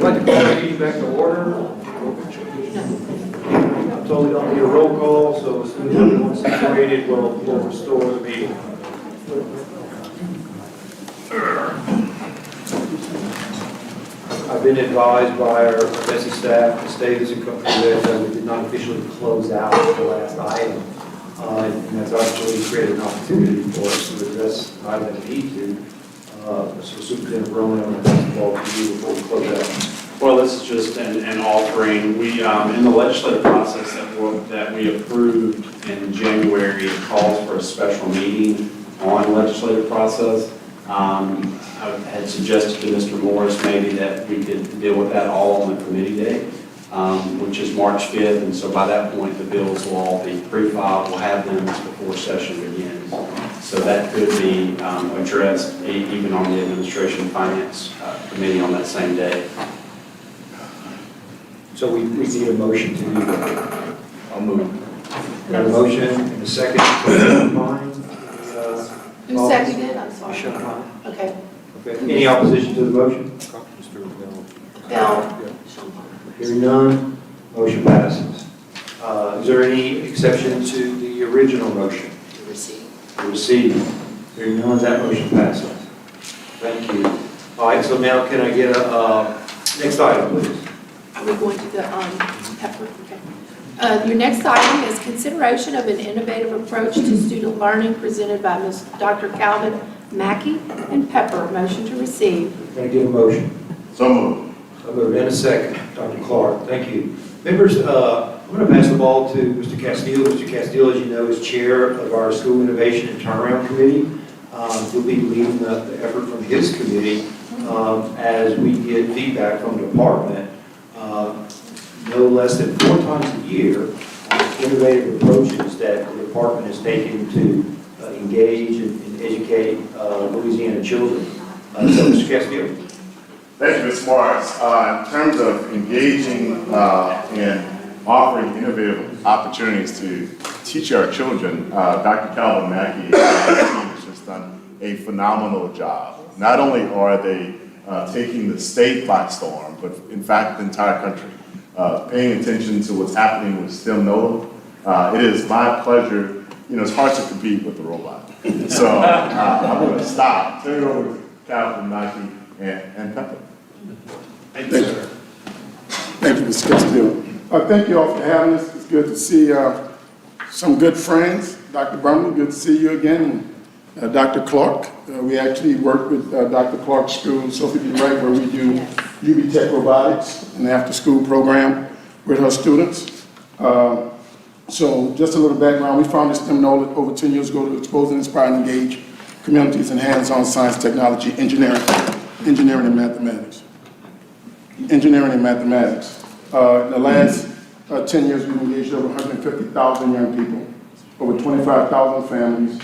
like to call the meeting back to order. I'm told we don't need a roll call, so as soon as everyone's situated, we'll restore the meeting. I've been advised by our BESE staff to stay as a company that we did not officially close out the last item. And that's actually created an opportunity for us to address an item that we need to. So Superintendent Roman, I'm going to pass the ball to you before we close out. Well, this is just an offering. We, in the legislative process that we approved in January, it calls for a special meeting on the legislative process. I had suggested to Mr. Morris maybe that we could deal with that all on the committee day, which is March 5th. And so by that point, the bills will all be pre-filed. We'll have them before session begins. So that could be addressed even on the Administration and Finance Committee on that same day. So we need a motion to do that. I'll move. Got a motion and a second. Who seconded? I'm sorry. Okay. Okay. Any opposition to the motion? Bill. Hearing none, motion passes. Is there any exception to the original motion? Receive. To receive. Hearing none, that motion passes. Thank you. All right, so now can I get a next item, please? Are we going to the Pepper? Okay. Your next item is consideration of an innovative approach to student learning presented by Dr. Calvin Mackey and Pepper. Motion to receive. Can I get a motion? So moved. So moved. And a second. Dr. Clark, thank you. Members, I'm going to pass the ball to Mr. Castile. Mr. Castile, as you know, is chair of our School Innovation and Turnaround Committee. He'll be leading the effort from his committee as we get feedback from the department. No less than 4 times a year, innovative approaches that the department has taken to engage and educate Louisiana children. So, Mr. Castillo. Thank you, Ms. Morris. In terms of engaging and offering innovative opportunities to teach our children, Dr. Calvin Mackey and his team has just done a phenomenal job. Not only are they taking the state by storm, but in fact the entire country, paying attention to what's happening with STEM NOLA. It is my pleasure. You know, it's hard to compete with the robot. So I'm going to stop, turn it over to Calvin Mackey and Pepper. Thank you, sir. Thank you, Mr. Castillo. Thank you all for having us. It's good to see some good friends. Dr. Brumley, good to see you again. And, Dr. Clark, we actually work with Dr. Clark's school, Sophie B. Wright, where we do UB Tech Robotics, an after-school program with her students. So just a little background, we founded STEM NOLA over 10 years ago to expose and inspire and engage communities in hands-on science, technology, engineering and mathematics. Engineering and mathematics. In the last 10 years, we've engaged over 150,000 young people, over 25,000 families.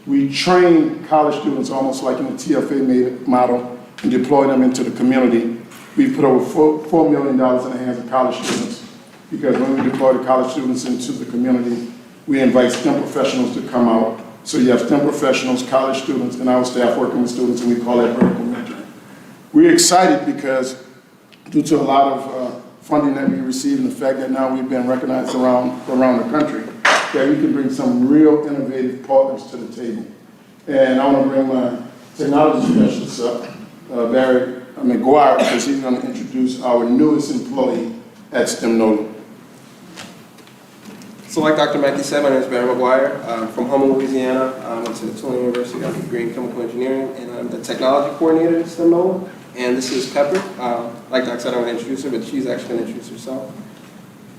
We train college students almost like in the TFA model and deploy them into the community. We've put over $4 million in the hands of college students because when we deploy the college students into the community, we invite STEM professionals to come out. So you have STEM professionals, college students, and our staff working with students, and we call that vertical mentoring. We're excited because due to a lot of funding that we received and the fact that now we've been recognized around the country, that we can bring some real innovative partners to the table. And I want to bring my technology specialist up, Barry McGuire, because he's going to introduce our newest employee at STEM NOLA. So like Dr. Mackey said, my name is Barry McGuire. I'm from Houma, Louisiana. I went to the Tulane University, got a degree in chemical engineering, and I'm the technology coordinator at STEM NOLA. And this is Pepper. Like Doc said, I'm going to introduce her, but she's actually going to introduce herself.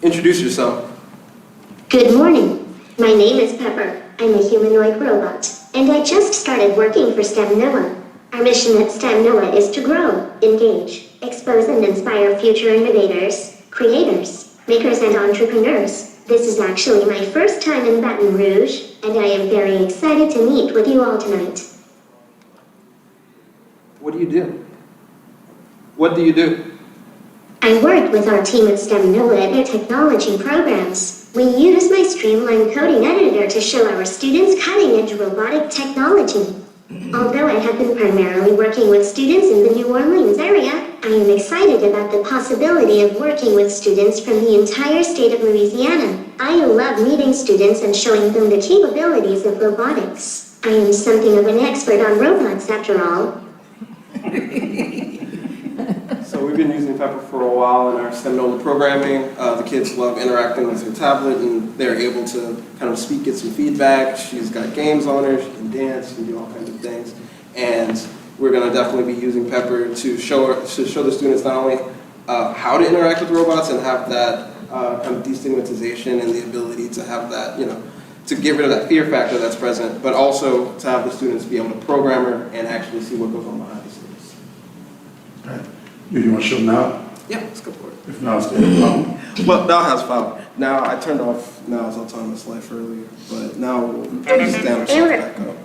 Introduce yourself. Good morning. My name is Pepper. I'm a humanoid robot, and I just started working for STEM NOLA. Our mission at STEM NOLA is to grow, engage, expose, and inspire future innovators, creators, makers, and entrepreneurs. This is actually my first time in Baton Rouge, and I am very excited to meet with you all tonight. What do you do? What do you do? I work with our team at STEM NOLA at their technology programs. We use my streamlined coding editor to show our students cutting-edge robotic technology. Although I have been primarily working with students in the New Orleans area, I am excited about the possibility of working with students from the entire state of Louisiana. I love meeting students and showing them the capabilities of robotics. I am something of an expert on robots after all. So we've been using Pepper for a while in our STEMNOLA programming. The kids love interacting with her tablet, and they're able to kind of speak, get some feedback. She's got games on her, she can dance, she can do all kinds of things. And we're going to definitely be using Pepper to show the students not only how to interact with robots and have that kind of destigmatization and the ability to have that, to get rid of that fear factor that's present, but also to have the students be able to program her and actually see what goes on behind the scenes. All right. You want to show now? Yeah, let's go for it. If not, stay alone. Well, now has found. Now I turned off Now's autonomous life earlier, but now we'll stand ourselves back up.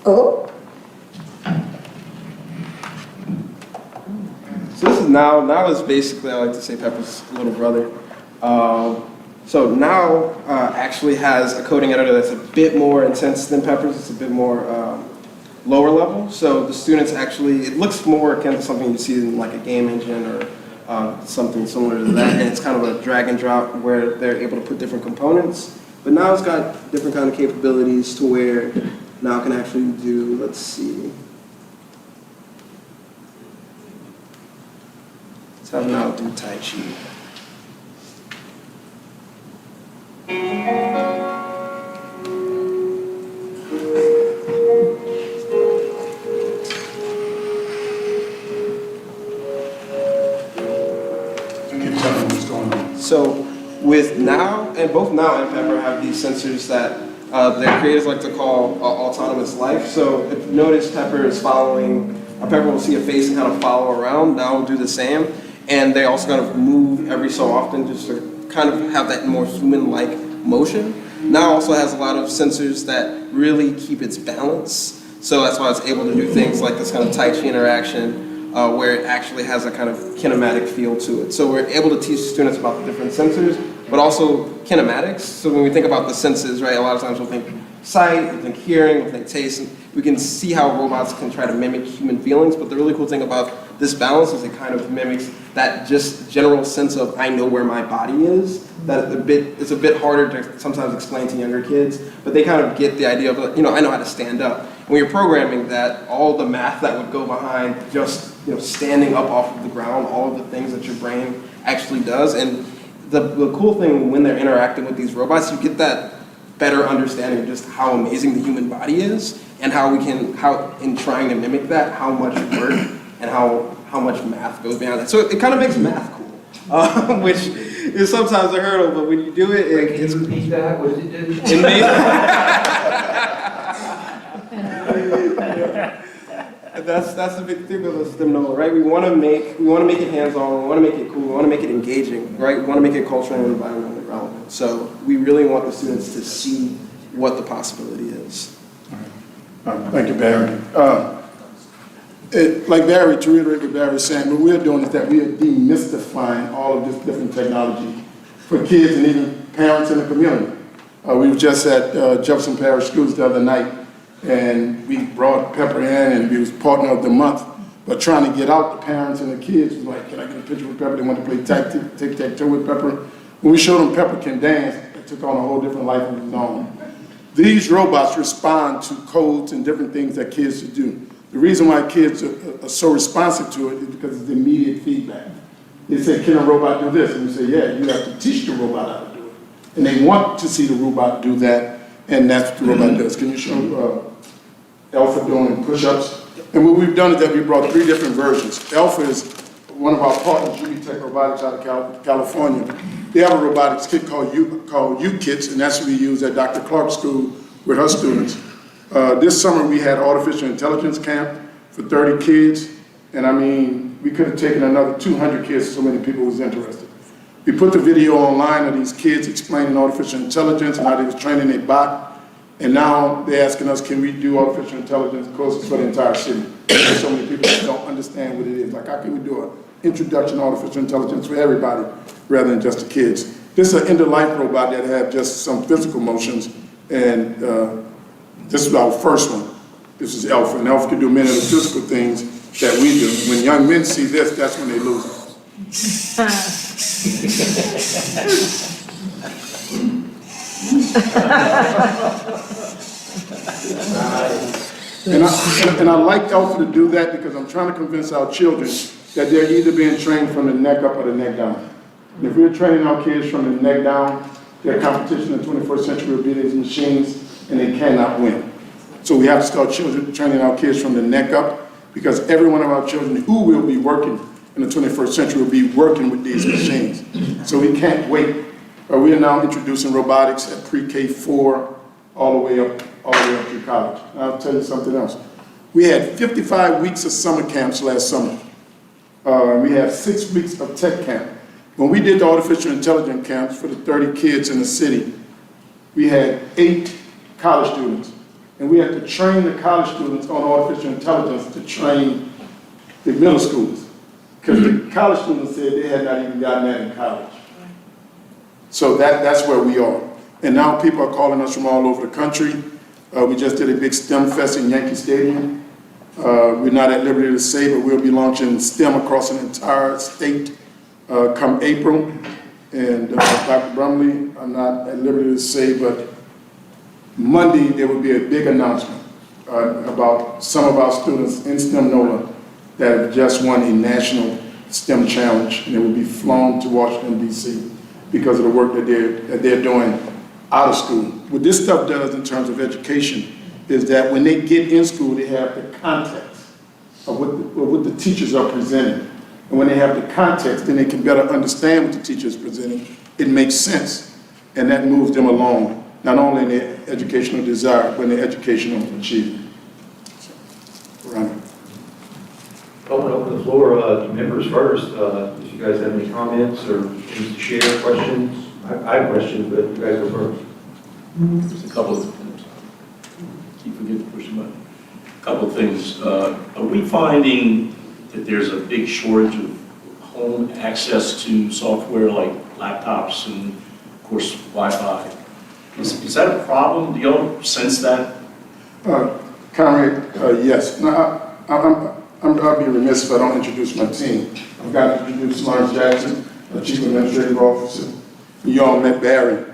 Oh? So this is Now. Now is basically, I like to say, Pepper's little brother. So Now actually has a coding editor that's a bit more intense than Pepper's. It's a bit more lower level. So the students actually, it looks more akin to something you see in like a game engine or something similar to that. And it's kind of a drag and drop where they're able to put different components. But now it's got different kind of capabilities to where Now can actually do, let's see. Let's have Now do Tai Chi. So with Now, and both Now and Pepper have these sensors that their creators like to call autonomous life. So if you notice, Pepper is following, Pepper will see a face and kind of follow around. Now will do the same. And they also kind of move every so often just to kind of have that more human-like motion. Now also has a lot of sensors that really keep its balance. So that's why it's able to do things like this kind of Tai Chi interaction, where it actually has a kind of kinematic feel to it. So we're able to teach students about the different sensors, but also kinematics. So when we think about the senses, right, a lot of times we'll think sight, we'll think hearing, we'll think taste, and we can see how robots can try to mimic human feelings, but the really cool thing about this balance is it kind of mimics that just general sense of I know where my body is, that it's a bit harder to sometimes explain to younger kids, but they kind of get the idea of, I know how to stand up. When you're programming that, all the math that would go behind just standing up off of the ground, all of the things that your brain actually does. And the cool thing when they're interacting with these robots, you get that better understanding of just how amazing the human body is and how in trying to mimic that, how much work and how much math goes behind that. So it kind of makes math cool, which is sometimes a hurdle, but when you do it, Can you repeat that? What does it do? it makes That's the big thing with the STEMNOLA, right? We want to make it hands-on, we want to make it cool, we want to make it engaging, right? We want to make it culturally and environmentally relevant. So we really want the students to see what the possibility is. Thank you, Barry. Like Barry, to reiterate what Barry's saying, what we're doing is that we are demystifying all of this different technology for kids and even parents in the community. We were just at Jefferson Parish Schools the other night, and we brought Pepper in, and we was partner of the month. But trying to get out the parents and the kids was like, can I get a picture with Pepper? They want to play tic-tac-toe with Pepper. When we showed them Pepper can dance, it took on a whole different life of its own. These robots respond to codes and different things that kids do. The reason why kids are so responsive to it is because it's immediate feedback. They say, can a robot do this? And we say, yeah, you have to teach the robot how to do it. And they want to see the robot do that, and that's what the robot does. Can you show Alpha doing push-ups? And what we've done is that we brought 3 different versions. Alpha is one of our partners, UBTech Robotics out of California. They have a robotics kit called U-Kits, and that's what we use at Dr. Clark's school with her students. This summer we had artificial intelligence camp for 30 kids, and I mean, we could have taken another 200 kids, so many people was interested. We put the video online of these kids explaining artificial intelligence and how they was training their bot, and now they're asking us, can we do artificial intelligence courses for the entire city? There's so many people that don't understand what it is. Like, how can we do an introduction to artificial intelligence for everybody rather than just the kids? This is an end-of-life robot that have just some physical motions, and this is our first one. This is Alpha, and Alpha can do many of the physical things that we do. When young men see this, that's when they lose it. And I like Alpha to do that because I'm trying to convince our children that they're either being trained from the neck up or the neck down. And if we're training our kids from the neck down, their competition in the 21st century will be these machines, and they cannot win. So we have to start training our kids from the neck up, because every one of our children who will be working in the 21st century will be working with these machines. So we can't wait. We are now introducing robotics at pre-K 4 all the way up through college. And I'll tell you something else. We had 55 weeks of summer camps last summer. We had 6 weeks of tech camp. When we did the artificial intelligence camps for the 30 kids in the city, we had 8 college students. And we had to train the college students on artificial intelligence to train the middle schools. Because the college students said they had not even gotten that in college. So that's where we are. And now people are calling us from all over the country. We just did a big STEM fest in Yankee Stadium. We're not at liberty to say, but we'll be launching STEM across an entire state come April. And Dr. Brumley, I'm not at liberty to say, but Monday there will be a big announcement about some of our students in STEM NOLA that have just won a national STEM challenge, and they will be flown to Washington, D.C. because of the work that they're doing out of school. What this stuff does in terms of education is that when they get in school, they have the context of what the teachers are presenting. And when they have the context, then they can better understand what the teacher is presenting. It makes sense, and that moves them along, not only in their educational desire, but in their educational achievement. So, Ronnie. Open the floor to members first. If you guys have any comments or things to share, questions? I have questions, but you guys go first. Just a couple of things. Keep forgetting to push the button. A couple of things. Are we finding that there's a big shortage of home access to software like laptops and, of course, Wi-Fi? Is that a problem? Do y'all sense that? Conrad, yes. Now, I'll be remiss if I don't introduce my team. I've got to introduce Lawrence Jackson, the Chief Administrative Officer. You all met Barry.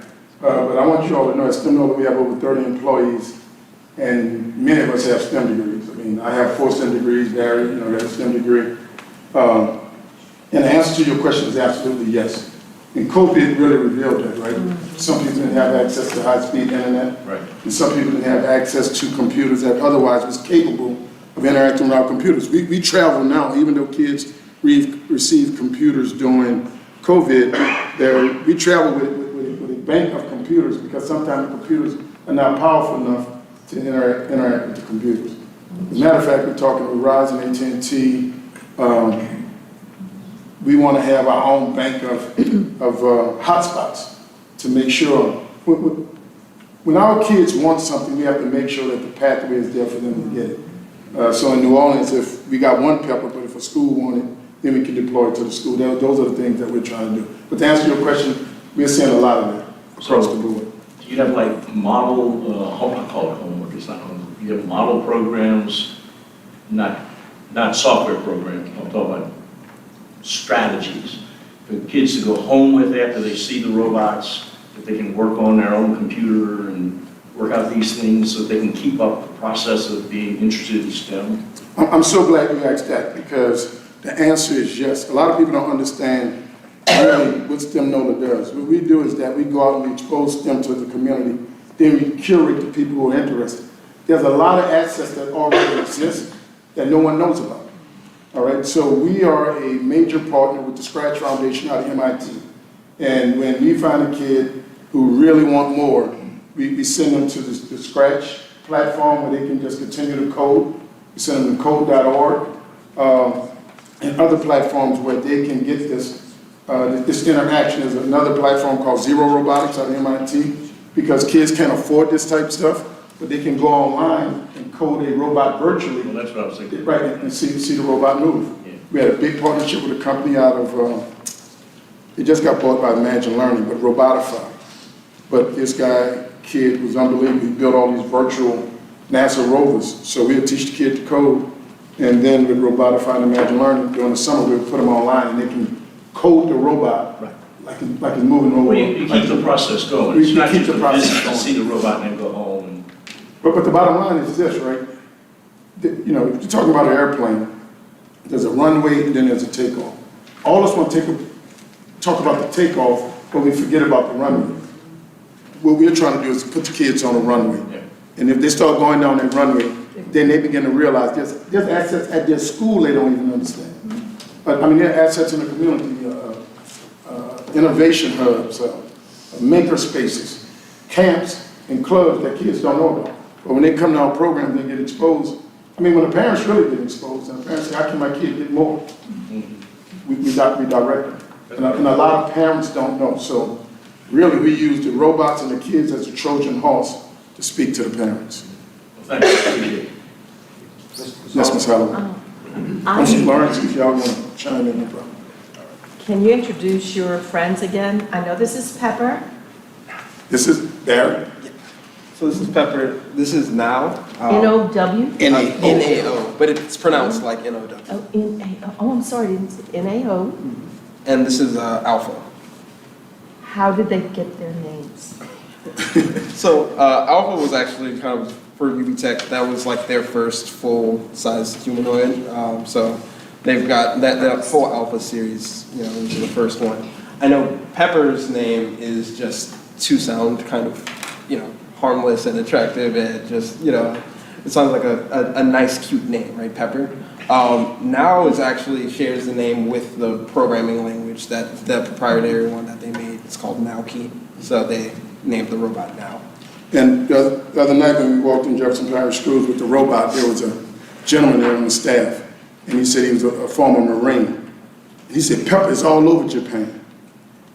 But I want you all to know at STEM NOLA we have over 30 employees, and many of us have STEM degrees. I mean, I have 4 STEM degrees, Barry, has a STEM degree. And the answer to your question is absolutely yes. And COVID really revealed that, right? Some people didn't have access to high-speed internet. Right. And some people didn't have access to computers that otherwise was capable of interacting with our computers. We travel now, even though kids received computers during COVID, we travel with a bank of computers because sometimes the computers are not powerful enough to interact with the computers. As a matter of fact, we're talking with Verizon, AT&T. We want to have our own bank of hotspots to make sure. When our kids want something, we have to make sure that the pathway is there for them to get it. So in New Orleans, if we got one pepper, but if a school wanted, then we can deploy it to the school. Those are the things that we're trying to do. But to answer your question, we're seeing a lot of that across the board. Do you have like model, I call it homework, it's not homework. You have model programs, not software programs, I'm talking about strategies for kids to go home with after they see the robots, that they can work on their own computer and work out these things so they can keep up the process of being interested in STEM? I'm so glad you asked that because the answer is yes. A lot of people don't understand really what STEM NOLA does. What we do is that we go out and we expose STEM to the community, then we curate the people who are interested. There's a lot of access that already exists that no one knows about. All right, so we are a major partner with the Scratch Foundation out of MIT. And when we find a kid who really want more, we send them to the Scratch platform where they can just continue to code. We send them to code.org and other platforms where they can get this interaction. There's another platform called Zero Robotics out of MIT because kids can't afford this type of stuff, but they can go online and code a robot virtually. Well, that's what I was thinking. Right, and see the robot move. Yeah. We had a big partnership with a company out of It just got bought by Imagine Learning, but robotified. But this kid was unbelievable. He built all these virtual NASA rovers. So we'd teach the kid to code, and then with robotified Imagine Learning, during the summer, we'd put them online, and they can code the robot like it's moving over. Well, you keep the process going. It's not just a visit to see the robot and then go home. But the bottom line is this, right? You know, if you're talking about an airplane, there's a runway and then there's a takeoff. All of us want to talk about the takeoff, but we forget about the runway. What we're trying to do is put the kids on a runway. Yeah. And if they start going down that runway, then they begin to realize there's assets at their school they don't even understand. But I mean, there are assets in the community, innovation hubs, maker spaces, camps, and clubs that kids don't know about. But when they come to our program, they get exposed. I mean, when the parents really get exposed, and the parents say, how can my kid get more? We direct them. And a lot of parents don't know. So really, we use the robots and the kids as a Trojan horse to speak to the parents. Well, thank you. Yes, Ms. Holloway. Ms. Lawrence, if y'all want to chime in, no problem. Can you introduce your friends again? I know this is Pepper. This is Barry. So this is Pepper, this is Now. N-O-W? N-A-O, but it's pronounced like N-O-W. Oh, N-A-O. Oh, I'm sorry, didn't say N-A-O. And this is Alpha. How did they get their names? So Alpha was actually kind of, for UB Tech, that was like their first full-size humanoid. So they've got that full Alpha series, you know, which is the first one. I know Pepper's name is just to sound kind of, you know, harmless and attractive and just, you know, it sounds like a nice, cute name, right, Pepper? Now is actually shares the name with the programming language, that proprietary one that they made. It's called NowKey. So they named the robot Now. And the other night when we walked in Jefferson Parish Schools with the robot, there was a gentleman there on the staff, and he said he was a former Marine. He said, Pepper is all over Japan.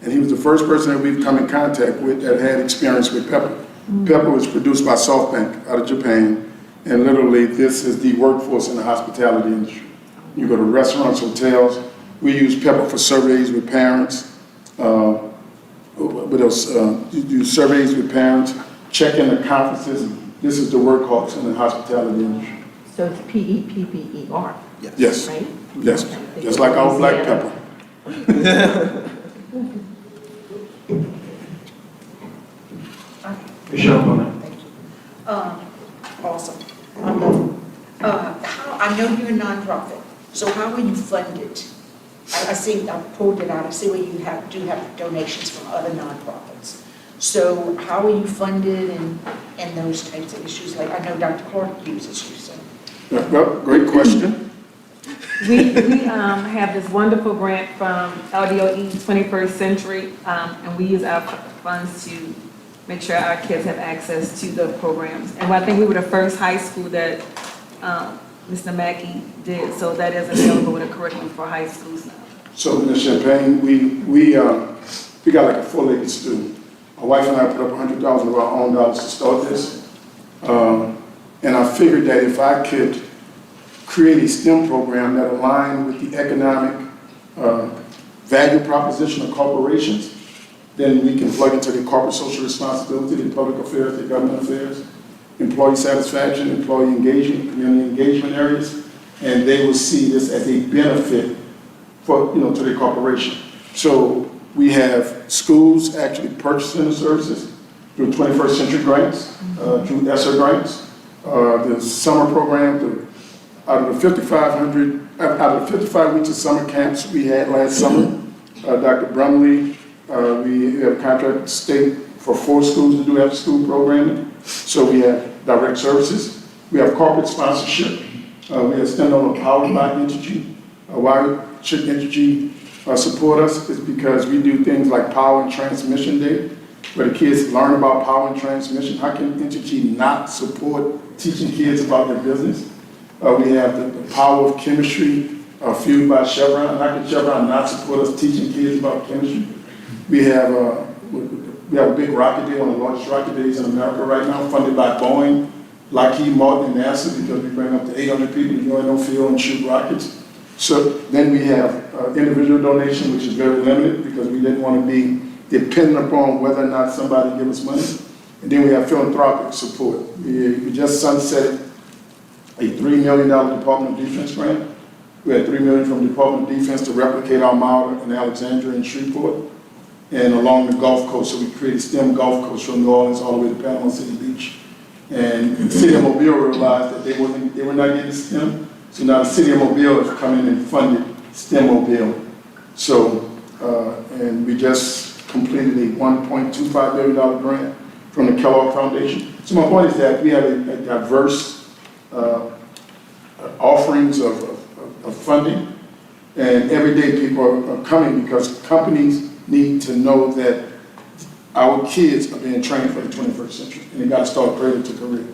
And he was the first person that we've come in contact with that had experience with Pepper. Pepper was produced by SoftBank out of Japan, and literally this is the workforce in the hospitality industry. You go to restaurants, hotels. We use Pepper for surveys with parents. What else? You do surveys with parents, check in the conferences. This is the workhorse in the hospitality industry. So it's P-E-P-P-E-R, Yes, right? yes, Okay. just like our black pepper. Michelle, comment? Awesome. I know you're a nonprofit, so how are you funded? I see, I pulled it out, I see where you do have donations from other nonprofits. So how are you funded and those types of issues? Like, I know Dr. Clark uses you, so. Well, great question. We have this wonderful grant from LDOE 21st Century, and we use our funds to make sure our kids have access to the programs. And I think we were the first high school that Mr. Mackey did, so that is available with a curriculum for high schools now. So in the Champaign, we got like a 4-legged stool. My wife and I put up $100,000 of our own dollars to start this. And I figured that if I could create a STEM program that aligned with the economic value proposition of corporations, then we can plug into the corporate social responsibility, the public affairs, the government affairs, employee satisfaction, employee engagement, community engagement areas, and they will see this as a benefit for, to the corporation. So we have schools actually purchasing the services through 21st Century grants, through ESSER grants. The summer program, out of the 55 weeks of summer camps we had last summer, Dr. Brumley, we have a contract with the state for 4 schools to do after-school programming. So we have direct services. We have corporate sponsorship. We have stand-alone powered by Entergy. Why should Entergy support us? Is because we do things like power and transmission day, where the kids learn about power and transmission. How can Entergy not support teaching kids about their business? We have the power of chemistry fueled by Chevron. How can Chevron not support us teaching kids about chemistry? We have a big rocket day, one of the largest rocket days in America right now, funded by Boeing, Lockheed Martin, and NASA, because we bring up to 800 people to go in the field and shoot rockets. So then we have individual donation, which is very limited because we didn't want to be dependent upon whether or not somebody give us money. And then we have philanthropic support. We just sunsetted a $3 million Department of Defense grant. We had $3 million from the Department of Defense to replicate our model in Alexandria and Shreveport and along the Gulf Coast. So we created STEM Gulf Coast from New Orleans all the way to Panama City Beach. And the city of Mobile realized that they were not getting STEM. So now the city of Mobile has come in and funded STEM Mobile. So, and we just completed a $1.25 billion grant from the Kellogg Foundation. So my point is that we have a diverse offerings of funding, and every day people are coming because companies need to know that our kids are being trained for the 21st century, and they got to start cradle to career.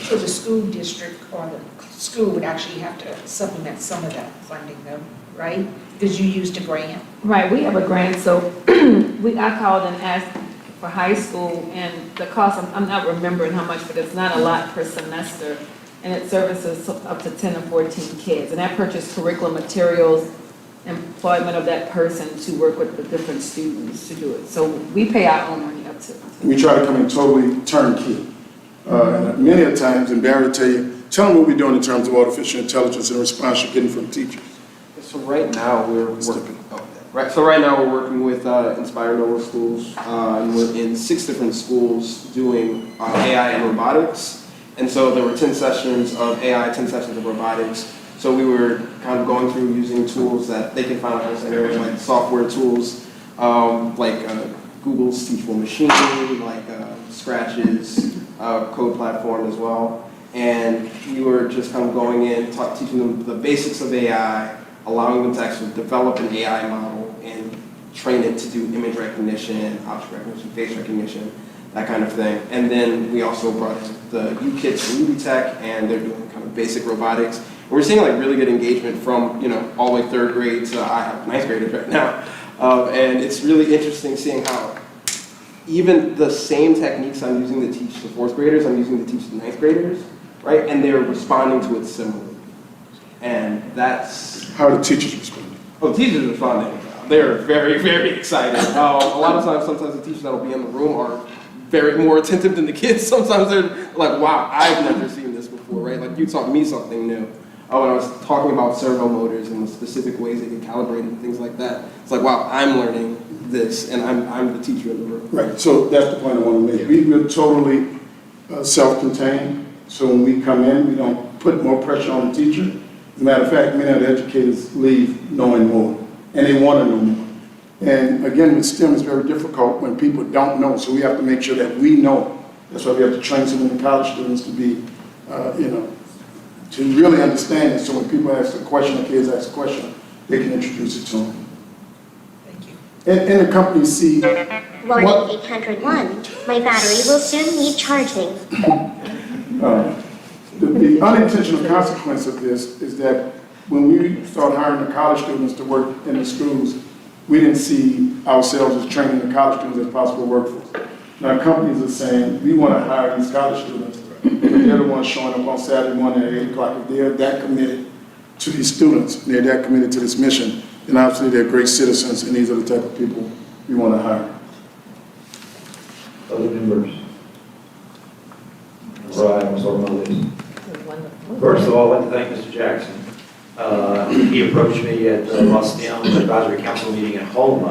So the school district or the school would actually have to supplement some of that funding though, right? Because you used a grant. Right, we have a grant, so I called and asked for high school, and the cost, I'm not remembering how much, but it's not a lot per semester, and it services up to 10 or 14 kids, and that purchased curriculum materials, employment of that person to work with the different students to do it. So we pay our own money up to. We try to come in totally turnkey. And many a times, and Barry will tell them what we're doing in terms of artificial intelligence and the response you're getting from teachers. So right now we're working. Right now we're working with Inspire Nova Schools, and we're in 6 different schools doing AI and robotics. And so there were 10 sessions of AI, 10 sessions of robotics. So we were kind of going through using tools that they can find on areas like software tools, like Google's Teachable Machine, like Scratch's code platform as well. And we were just kind of going in, teaching them the basics of AI, allowing them to actually develop an AI model and train it to do image recognition, object recognition, face recognition, that kind of thing. And then we also brought in the UKIT from UBTech, and they're doing kind of basic robotics. And we're seeing like really good engagement from, all the way 3rd grade to I have 9th graders right now. And it's really interesting seeing how even the same techniques I'm using to teach the 4th graders, I'm using to teach the 9th graders, right? And they're responding to it similarly. And that's... How are the teachers responding? Oh, the teachers are responding. They're very, very excited. A lot of times, sometimes the teachers that'll be in the room are very more attentive than the kids. Sometimes they're like, wow, I've never seen this before, right? Like you taught me something new. When I was talking about servo motors and the specific ways they get calibrated and things like that, it's like, wow, I'm learning this, and I'm the teacher in the room. Right, so that's the point I want to make. We're totally self-contained, so when we come in, we don't put more pressure on the teacher. As a matter of fact, many of the educators leave knowing more, and they want to know more. And again, with STEM, it's very difficult when people don't know, so we have to make sure that we know. That's why we have to train some of the college students to be, to really understand it, so when people ask a question, or kids ask a question, they can introduce it to them. Thank you. And the company see... Warning 801, my battery will soon need charging. The unintentional consequence of this is that when we start hiring the college students to work in the schools, we didn't see ourselves as training the college students as possible workforce. Now companies are saying, we want to hire these college students, but they're the ones showing up on Saturday morning at 8 o'clock. If they're that committed to these students, and they're that committed to this mission, then obviously they're great citizens, and these are the type of people we want to hire. Other members? Right, I'm sorry about this. First of all, I'd like to thank Mr. Jackson. He approached me at the Los STEM Advisory Council meeting in Houma.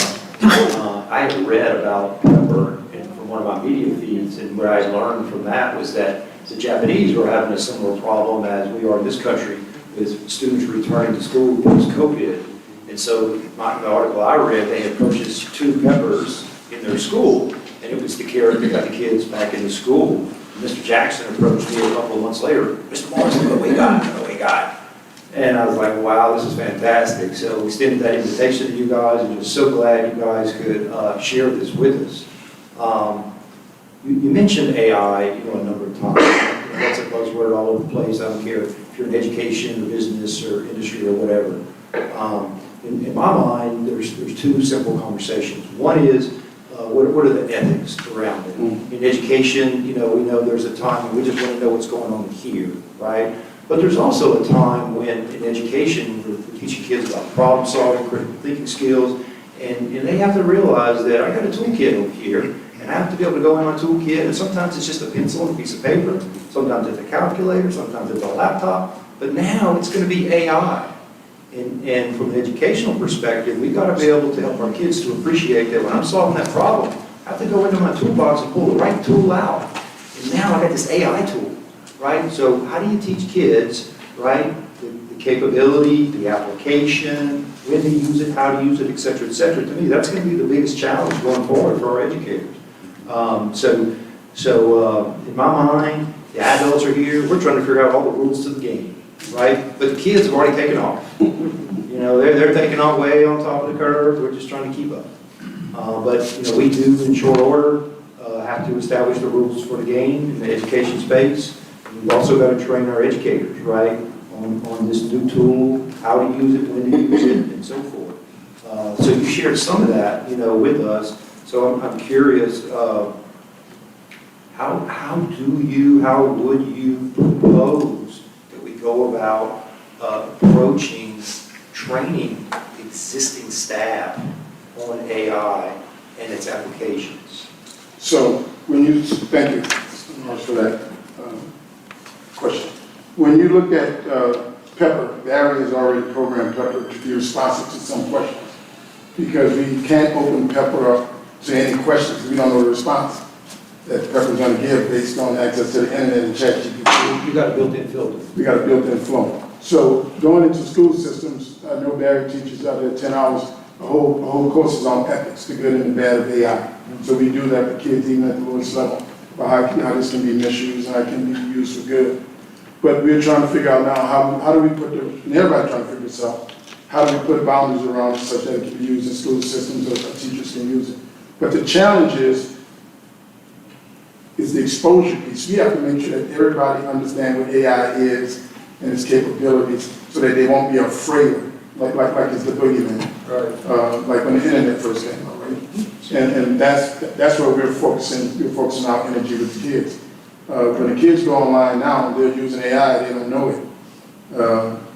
I had read about Pepper from one of my media feeds, and what I learned from that was that the Japanese were having a similar problem as we are in this country with students returning to school post-COVID. And so the article I read, they had purchased 2 Peppers in their school, and it was to carry to get the kids back into school. Mr. Jackson approached me a couple of months later, Mr. Morrison, what do we got? What do we got? And I was like, wow, this is fantastic. So we extended that invitation to you guys, and just so glad you guys could share this with us. You mentioned AI, a number of times. That's a buzzword all over the place. I don't care if you're in education or business or industry or whatever. In my mind, there's 2 simple conversations. One is, what are the ethics around it? In education, we know there's a time when we just want to know what's going on here, right? But there's also a time when in education, we're teaching kids about problem solving, critical thinking skills, and they have to realize that I got a toolkit over here, and I have to be able to go in my toolkit, and sometimes it's just a pencil and a piece of paper, sometimes it's a calculator, sometimes it's a laptop, but now it's going to be AI. And from an educational perspective, we've got to be able to help our kids to appreciate that when I'm solving that problem, I have to go into my toolbox and pull the right tool out. And now I got this AI tool, right? So how do you teach kids, right, the capability, the application, when to use it, how to use it, et cetera, et cetera. To me, that's going to be the biggest challenge going forward for our educators. So in my mind, the adults are here, we're trying to figure out all the rules to the game, right? But the kids have already taken off. You know, they're taking off way on top of the curve, we're just trying to keep up. But, you know, we do, in short order, have to establish the rules for the game in the education space. We've also got to train our educators, right, on this new tool, how to use it, when to use it, and so forth. So you shared some of that, you know, with us. So I'm curious, how would you propose that we go about approaching training existing staff on AI and its applications? So thank you, Mr. Morris, for that question. When you look at Pepper, Barry has already programmed Pepper to be responsive to some questions, because we can't open Pepper up to any questions. We don't know the response that Pepper's going to give based on access to the internet and ChatGPT. You got a built-in filter. We got a built-in flow. So going into school systems, I know Barry teaches out there 10 hours, a whole course is on ethics, the good and the bad of AI. So we do that for kids even at the lowest level, about how this can be misused and how it can be used for good. But we're trying to figure out now how do we put and everybody's trying to figure this out, how do we put boundaries around it such that it can be used in school systems or teachers can use it. But the challenge is the exposure piece. We have to make sure that everybody understands what AI is and its capabilities so that they won't be afraid, like it's the boogeyman, Right. like when the internet first came out, right? And that's where we're focusing our energy with the kids. When the kids go online now, they're using AI, they don't know it.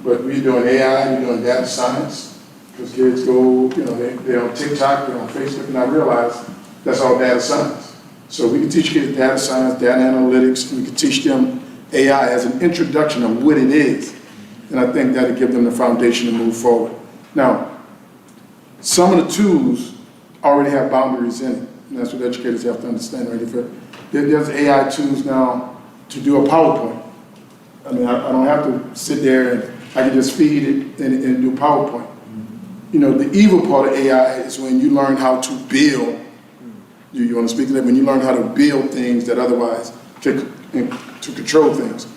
But we're doing AI, we're doing data science, because kids go, you know, they're on TikTok, they're on Facebook, and I realize that's all data science. So we can teach kids data science, data analytics, and we can teach them AI as an introduction of what it is. And I think that'll give them the foundation to move forward. Now, some of the tools already have boundaries in it, and that's what educators have to understand, right? There's AI tools now to do a PowerPoint. I mean, I don't have to sit there and I can just feed it and do PowerPoint. You know, the evil part of AI is when you learn how to build. You want to speak to that? When you learn how to build things that otherwise to control things.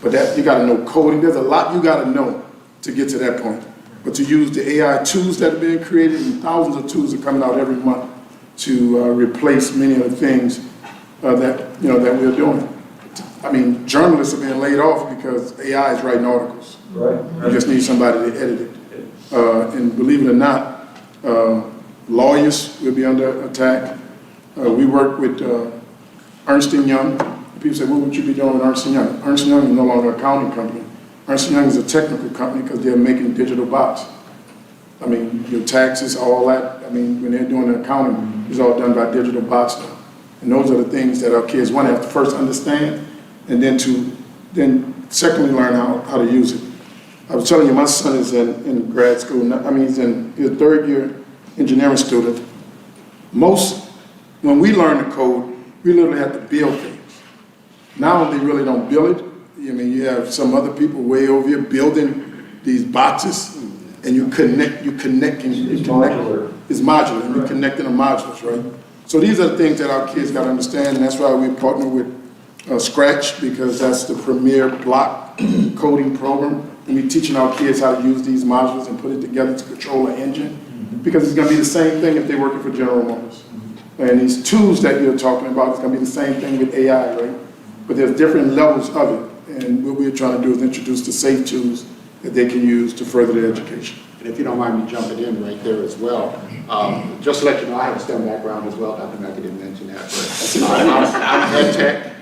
But that you got to know coding. There's a lot you got to know to get to that point. But to use the AI tools that are being created, and thousands of tools are coming out every month to replace many of the things that we're doing. I mean, journalists are being laid off because AI is writing articles. Right. You just need somebody to edit it. And believe it or not, lawyers will be under attack. We work with Ernst & Young. People say, what would you be doing with Ernst & Young? Ernst & Young is no longer an accounting company. Ernst & Young is a technical company because they're making digital bots. I mean, your taxes, all that, I mean, when they're doing the accounting, it's all done by digital bots now. And those are the things that our kids, one, have to first understand, and then secondly, learn how to use it. I was telling you, my son is in grad school. I mean, he's a third-year engineering student. When we learn the code, we literally have to build things. Now they really don't build it. I mean, you have some other people way over here building these boxes, and you connect. It's modular. It's modular, and you're connecting the modules, right? So these are the things that our kids got to understand, and that's why we partner with Scratch, because that's the premier block coding program. And we're teaching our kids how to use these modules and put it together to control an engine, because it's going to be the same thing if they're working for General Motors. And these tools that you're talking about, it's going to be the same thing with AI, right? But there's different levels of it, and what we're trying to do is introduce the safe tools that they can use to further their education. And if you don't mind me jumping in right there as well, just to let you know, I have a STEM background as well. Dr. Mackey didn't mention that, but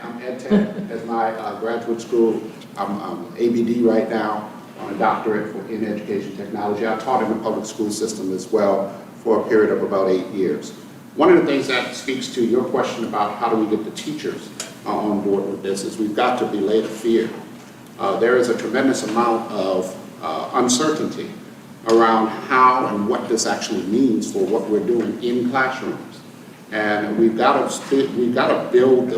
I'm ed tech as my graduate school I'm ABD right now, on a doctorate in education technology. I taught in the public school system as well for a period of about 8 years. One of the things that speaks to your question about how do we get the teachers on board with this is we've got to belay the fear. There is a tremendous amount of uncertainty around how and what this actually means for what we're doing in classrooms. And we've got to build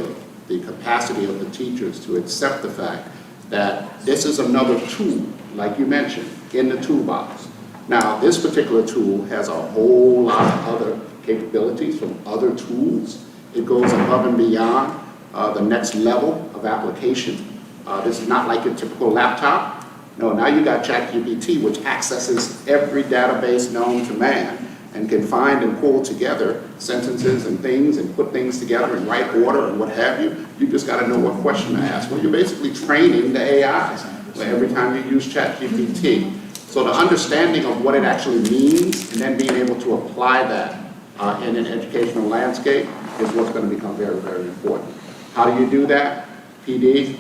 the capacity of the teachers to accept the fact that this is another tool, like you mentioned, in the toolbox. Now, this particular tool has a whole lot of other capabilities from other tools. It goes above and beyond the next level of application. This is not like a typical laptop. No, now you got ChatGPT, which accesses every database known to man and can find and pull together sentences and things and put things together in right order and what have you. You just got to know what question to ask. Well, you're basically training the AI every time you use ChatGPT. So the understanding of what it actually means and then being able to apply that in an educational landscape is what's going to become very, very important. How do you do that? PD,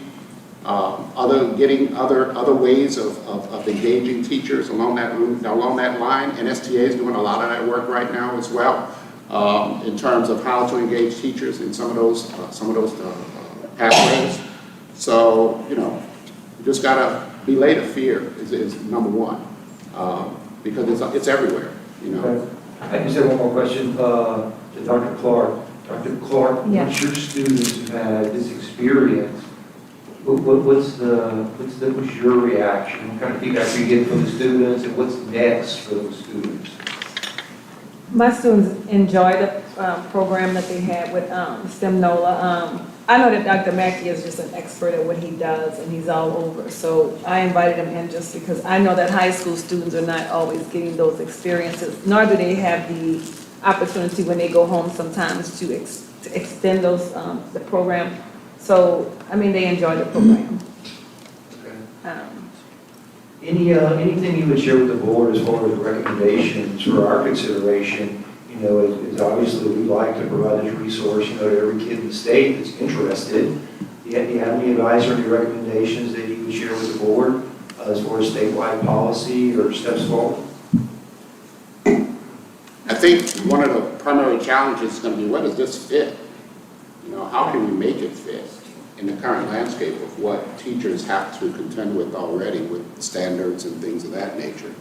other ways of engaging teachers along that line. NSTA is doing a lot of that work right now as well, in terms of how to engage teachers in some of those pathways. So, you just gotta belay the fear is number one, because it's everywhere. Okay. I just have one more question to Dr. Clark. Dr. Clark, Yeah. once your students have had this experience, what's your reaction? What kind of feedback are you getting from the students, and what's next for those students? My students enjoy the program that they had with STEM NOLA. I know that Dr. Mackey is just an expert at what he does, and he's all over. So I invited him in just because I know that high school students are not always getting those experiences, nor do they have the opportunity when they go home sometimes to extend those the program. So, I mean, they enjoy the program. Anything you would share with the board as far as recommendations for our consideration? Is obviously we'd like to provide this resource, to every kid in the state that's interested. Do you have any advice or any recommendations that you would share with the board as far as statewide policy or steps forward? I think one of the primary challenges is going to be, where does this fit? How can we make it fit in the current landscape of what teachers have to contend with already with standards and things of that nature?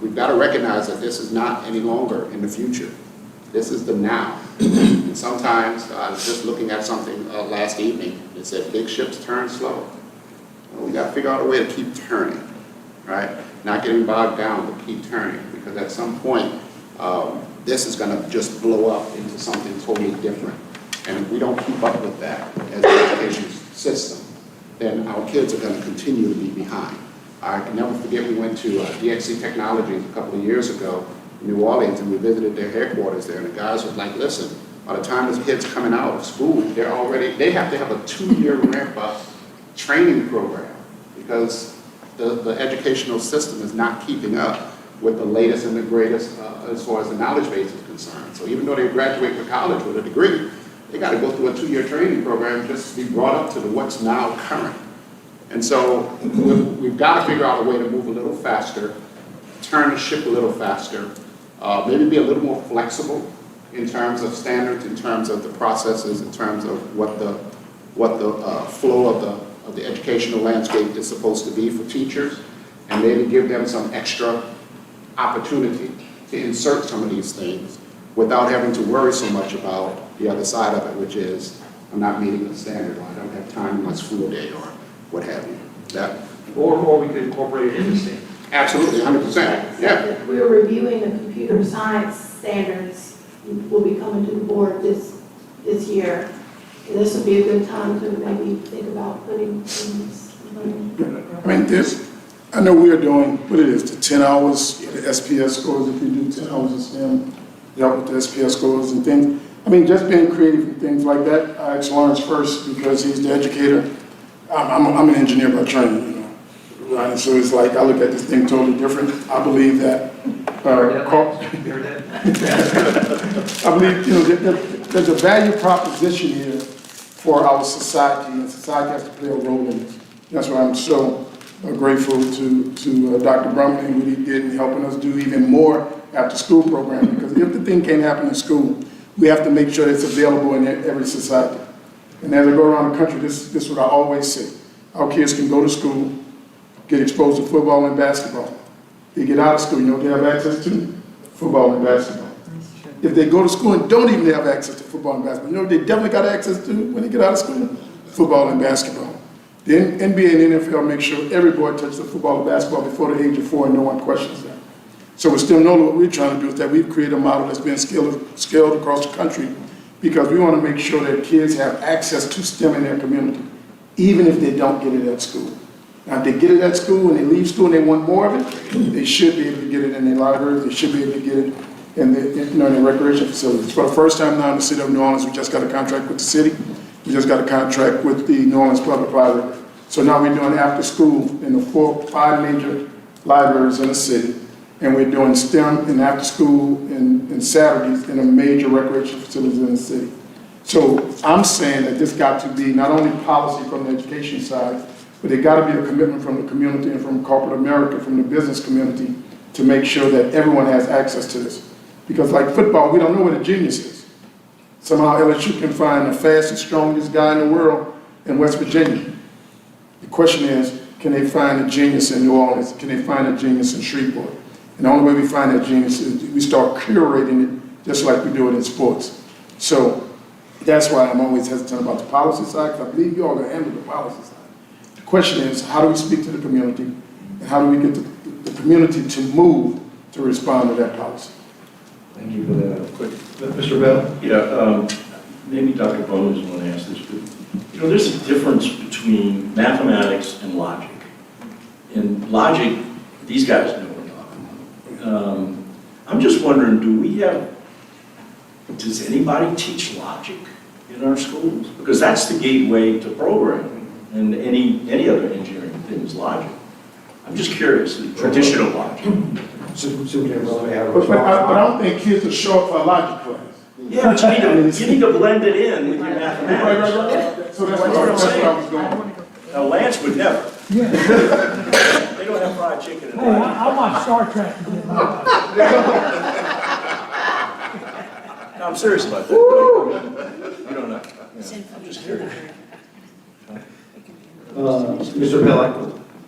We've got to recognize that this is not any longer in the future. This is the now. And sometimes, I was just looking at something last evening, it said big ships turn slow. Well, we got to figure out a way to keep turning, right? Not getting bogged down, but keep turning, because at some point, this is going to just blow up into something totally different. And if we don't keep up with that as an education system, then our kids are going to continue to be behind. I can never forget, we went to DXC Technologies a couple of years ago in New Orleans, and we visited their headquarters there, and the guys were like, listen, by the time this kid's coming out of school, they have to have a 2-year ramp-up training program, because the educational system is not keeping up with the latest and the greatest as far as the knowledge base is concerned. So even though they graduate from college with a degree, they got to go through a 2-year training program just to be brought up to what's now current. And so we've got to figure out a way to move a little faster, turn the ship a little faster, maybe be a little more flexible in terms of standards, in terms of the processes, in terms of what the flow of the educational landscape is supposed to be for teachers, and maybe give them some extra opportunity to insert some of these things without having to worry so much about the other side of it, which is, I'm not meeting the standard, or I don't have time in my school day, or what have you. Or we could incorporate it in the state. Absolutely, 100%. Yeah. We're reviewing the computer science standards. Will be coming to the board this year. And this would be a good time to maybe think about putting things. I know we are doing, the 10 hours, the SPS scores, if you do 10 hours of STEM, with the SPS scores and things. Just being creative and things like that. I asked Lawrence first because he's the educator. I'm an engineer by training, right? So it's like, I look at this thing totally different. I believe that, I believe, there's a value proposition here for our society, and society has to play a role in it. That's why I'm so grateful to Dr. Brumley and what he did in helping us do even more after-school program. Because if the thing can't happen in school, we have to make sure it's available in every society. And as I go around the country, this is what I always say. Our kids can go to school, get exposed to football and basketball. They get out of school, you know what they have access to? Football and basketball. If they go to school and don't even have access to football and basketball, you know what they definitely got access to when they get out of school? Football and basketball. The NBA and NFL make sure every boy touches the football and basketball before the age of 4 and no one questions that. So with STEM NOLA, what we're trying to do is that we've created a model that's been scaled across the country because we want to make sure that kids have access to STEM in their community, even if they don't get it at school. Now, if they get it at school and they leave school and they want more of it, they should be able to get it in their libraries, they should be able to get it in their recreation facilities. For the first time now in the city of New Orleans, we just got a contract with the city. We just got a contract with the New Orleans Public Library. So now we're doing after school in the 5 major libraries in the city. And we're doing STEM and after school and Saturdays in the major recreation facilities in the city. So I'm saying that this got to be not only policy from the education side, but it got to be a commitment from the community and from corporate America, from the business community, to make sure that everyone has access to this. Because like football, we don't know what a genius is. Somehow LSU can find the fastest, strongest guy in the world in West Virginia. The question is, can they find a genius in New Orleans? Can they find a genius in Shreveport? And the only way we find that genius is we start curating it just like we do it in sports. So that's why I'm always hesitant about the policy side, because I believe you all can handle the policy side. The question is, how do we speak to the community? And how do we get the community to move to respond to that policy? Thank you for that. Quick, Mr. Bell? Yeah, maybe Dr. Bowman is going to ask this, but there's a difference between mathematics and logic. In logic, these guys know what we're talking about. I'm just wondering, does anybody teach logic in our schools? Because that's the gateway to programming and any other engineering thing is logic. I'm just curious, traditional logic. But I don't think kids are short for a logic class. Yeah, but you need to blend it in with your mathematics. Right. So that's where I was going. Now, Lance would never. They don't have fried chicken in Hey, Lance. I watch Star Trek. No, I'm serious about that. You don't know. I'm just curious. Mr. Bell,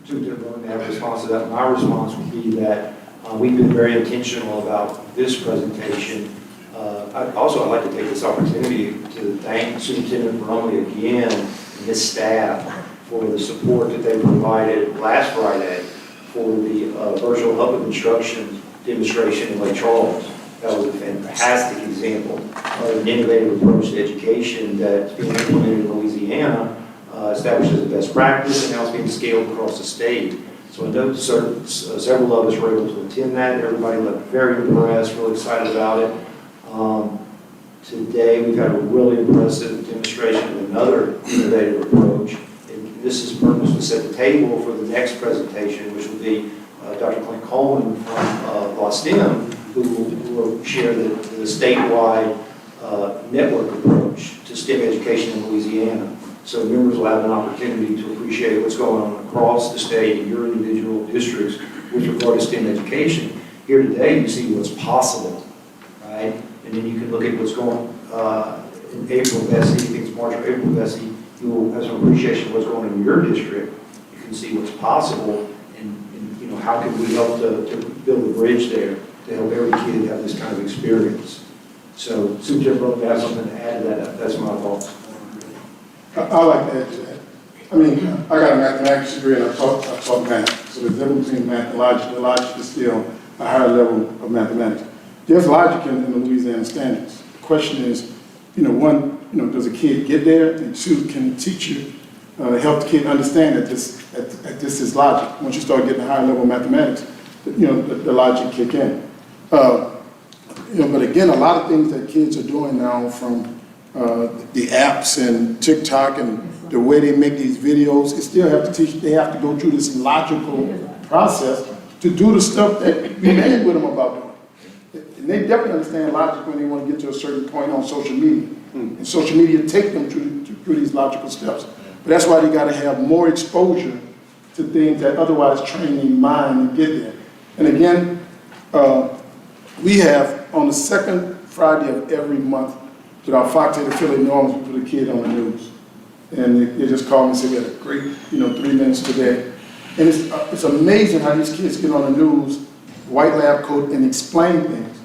to have a response to that, my response would be that we've been very intentional about this presentation. I'd like to take this opportunity to thank Superintendent Brumley again and his staff for the support that they provided last Friday for the virtual hub of instruction demonstration in Lake Charles. That was a fantastic example of an innovative approach to education that's being implemented in Louisiana, established as a best practice, and now it's being scaled across the state. So I know several of us were able to attend that. Everybody left very impressed, really excited about it. Today we've had a really impressive demonstration of another innovative approach. And this is purpose to set the table for the next presentation, which will be Dr. Clint Coleman from La STEM, who will share the statewide network approach to STEM education in Louisiana. So members will have an opportunity to appreciate what's going on across the state in your individual districts with regard to STEM education. Here today, you see what's possible, right? And then you can look at what's going in April, BESE, I think it's March or April, BESE, you will have some appreciation of what's going on in your district. You can see what's possible and how can we help to build a bridge there to help every kid have this kind of experience. So Superintendent Brumley has something to add to that. That's my thoughts. I like to add to that. I mean, I got a mathematics degree and I taught math. So there's a difference between math and logic. The logic is still a higher level of mathematics. There's logic in the Louisiana standards. The question is, one, does a kid get there? And two, can the teacher help the kid understand that this is logic? Once you start getting a higher level of mathematics, the logic kick in. But again, a lot of things that kids are doing now, from the apps and TikTok and the way they make these videos, they still have to teach. They have to go through this logical process to do the stuff that we made with them about doing. And they definitely understand logic when they want to get to a certain point on social media. And social media take them through these logical steps. But that's why they gotta have more exposure to things that otherwise train their mind and get there. And again, we have on the second Friday of every month, with our Pt.3 affiliate norms, we put a kid on the news. And they just call me and say, we had a great, 3 minutes today. And it's amazing how these kids get on the news, white lab coat, and explain things.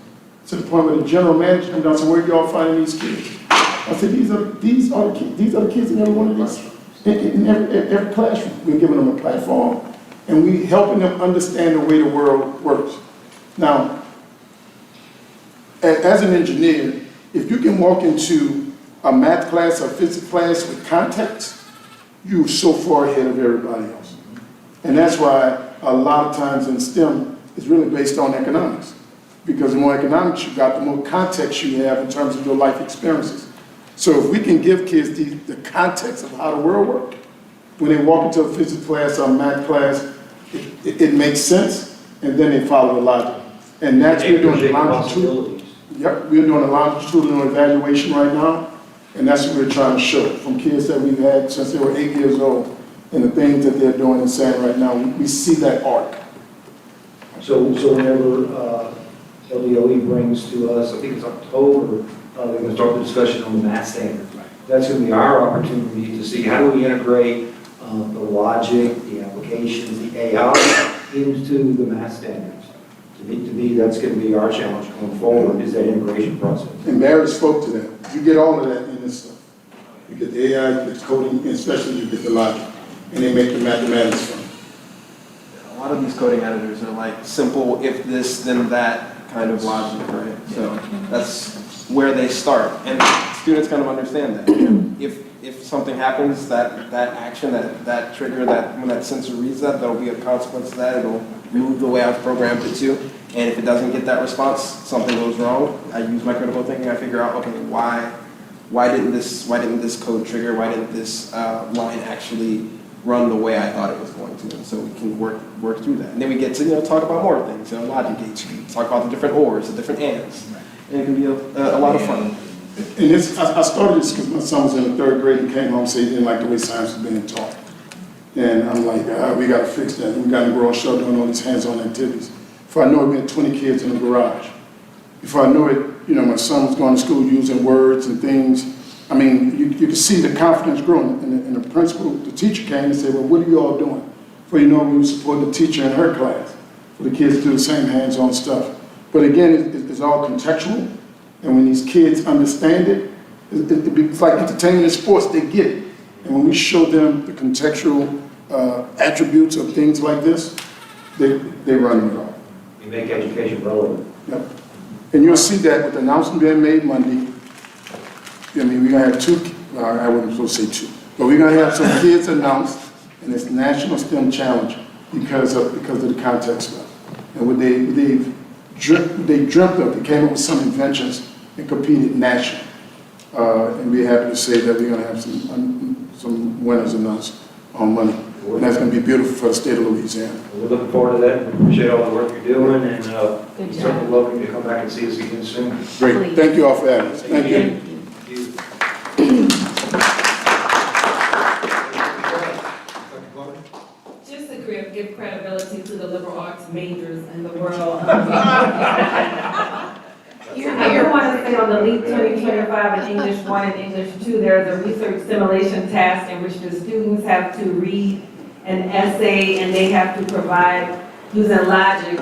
To the point where the general manager comes down and says, where y'all finding these kids? I said, these are the kids in every one of these, in every classroom. We're giving them a platform, and we're helping them understand the way the world works. Now, as an engineer, if you can walk into a math class or physics class with context, you're so far ahead of everybody else. And that's why a lot of times in STEM, it's really based on economics. Because the more economics you got, the more context you have in terms of your life experiences. So if we can give kids the context of how the world works, when they walk into a physics class or a math class, it makes sense, and then they follow the logic. And that's what we're doing the longitudinal. Yep, we're doing a longitudinal evaluation right now, and that's what we're trying to show from kids that we've had since they were 8 years old, and the things that they're doing and saying right now, we see that arc. So whenever LDOE brings to us, I think it's October, they're going to start the discussion on the math standard. That's going to be our opportunity to see how do we integrate the logic, the applications, the AI into the math standards. To me, that's going to be our challenge going forward, is that integration process. And Barry spoke to that. You get all of that in this stuff. You get the AI, you get the coding, and especially you get the logic, and they make the mathematics from it. A lot of these coding editors are like simple if this then that kind of logic, right? So that's where they start, and students kind of understand that. If something happens, that action, that trigger, when that sensor reads that, there'll be a consequence to that. It'll move the way I've programmed it to, and if it doesn't get that response, something goes wrong. I use my critical thinking. I figure out, okay, why didn't this code trigger? Why didn't this line actually run the way I thought it was going to? And so we can work through that. And then we get to talk about more things, logic gates. We talk about the different ors, the different ands, and it can be a lot of fun. And I started this because my son was in the 3rd grade and came home and said he didn't like the way science was being taught. And I'm like, we got to fix that. We got to grow up doing all these hands-on activities. Before I know it, we had 20 kids in the garage. Before I know it, my son was going to school using words and things. I mean, you could see the confidence growing. And the principal, the teacher came and said, well, what are you all doing? Before you know, we were supporting the teacher in her class for the kids to do the same hands-on stuff. But again, it's all contextual. And when these kids understand it, it's like entertainment and sports, they get it. And when we show them the contextual attributes of things like this, they run with it all. You make education relevant. Yep. And you'll see that with the announcement being made Monday. We're going to have 2, I wasn't supposed to say 2, but we're going to have some kids announced in this National STEM Challenge because of the context of it. And what they dreamt of, they came up with some inventions and competed nationally. And we're happy to say that we're going to have some winners announced on Monday. And that's going to be beautiful for the state of Louisiana. We're looking forward to that. We appreciate all the work you're doing, and certainly welcome you to come back and see us again soon. Great. Thank you all for having us. Thank you. Just to give credibility to the liberal arts majors in the world. I do want to say on the LEAP 2025 in English 1 and English 2, there's a research simulation task in which the students have to read an essay and they have to provide, using logic,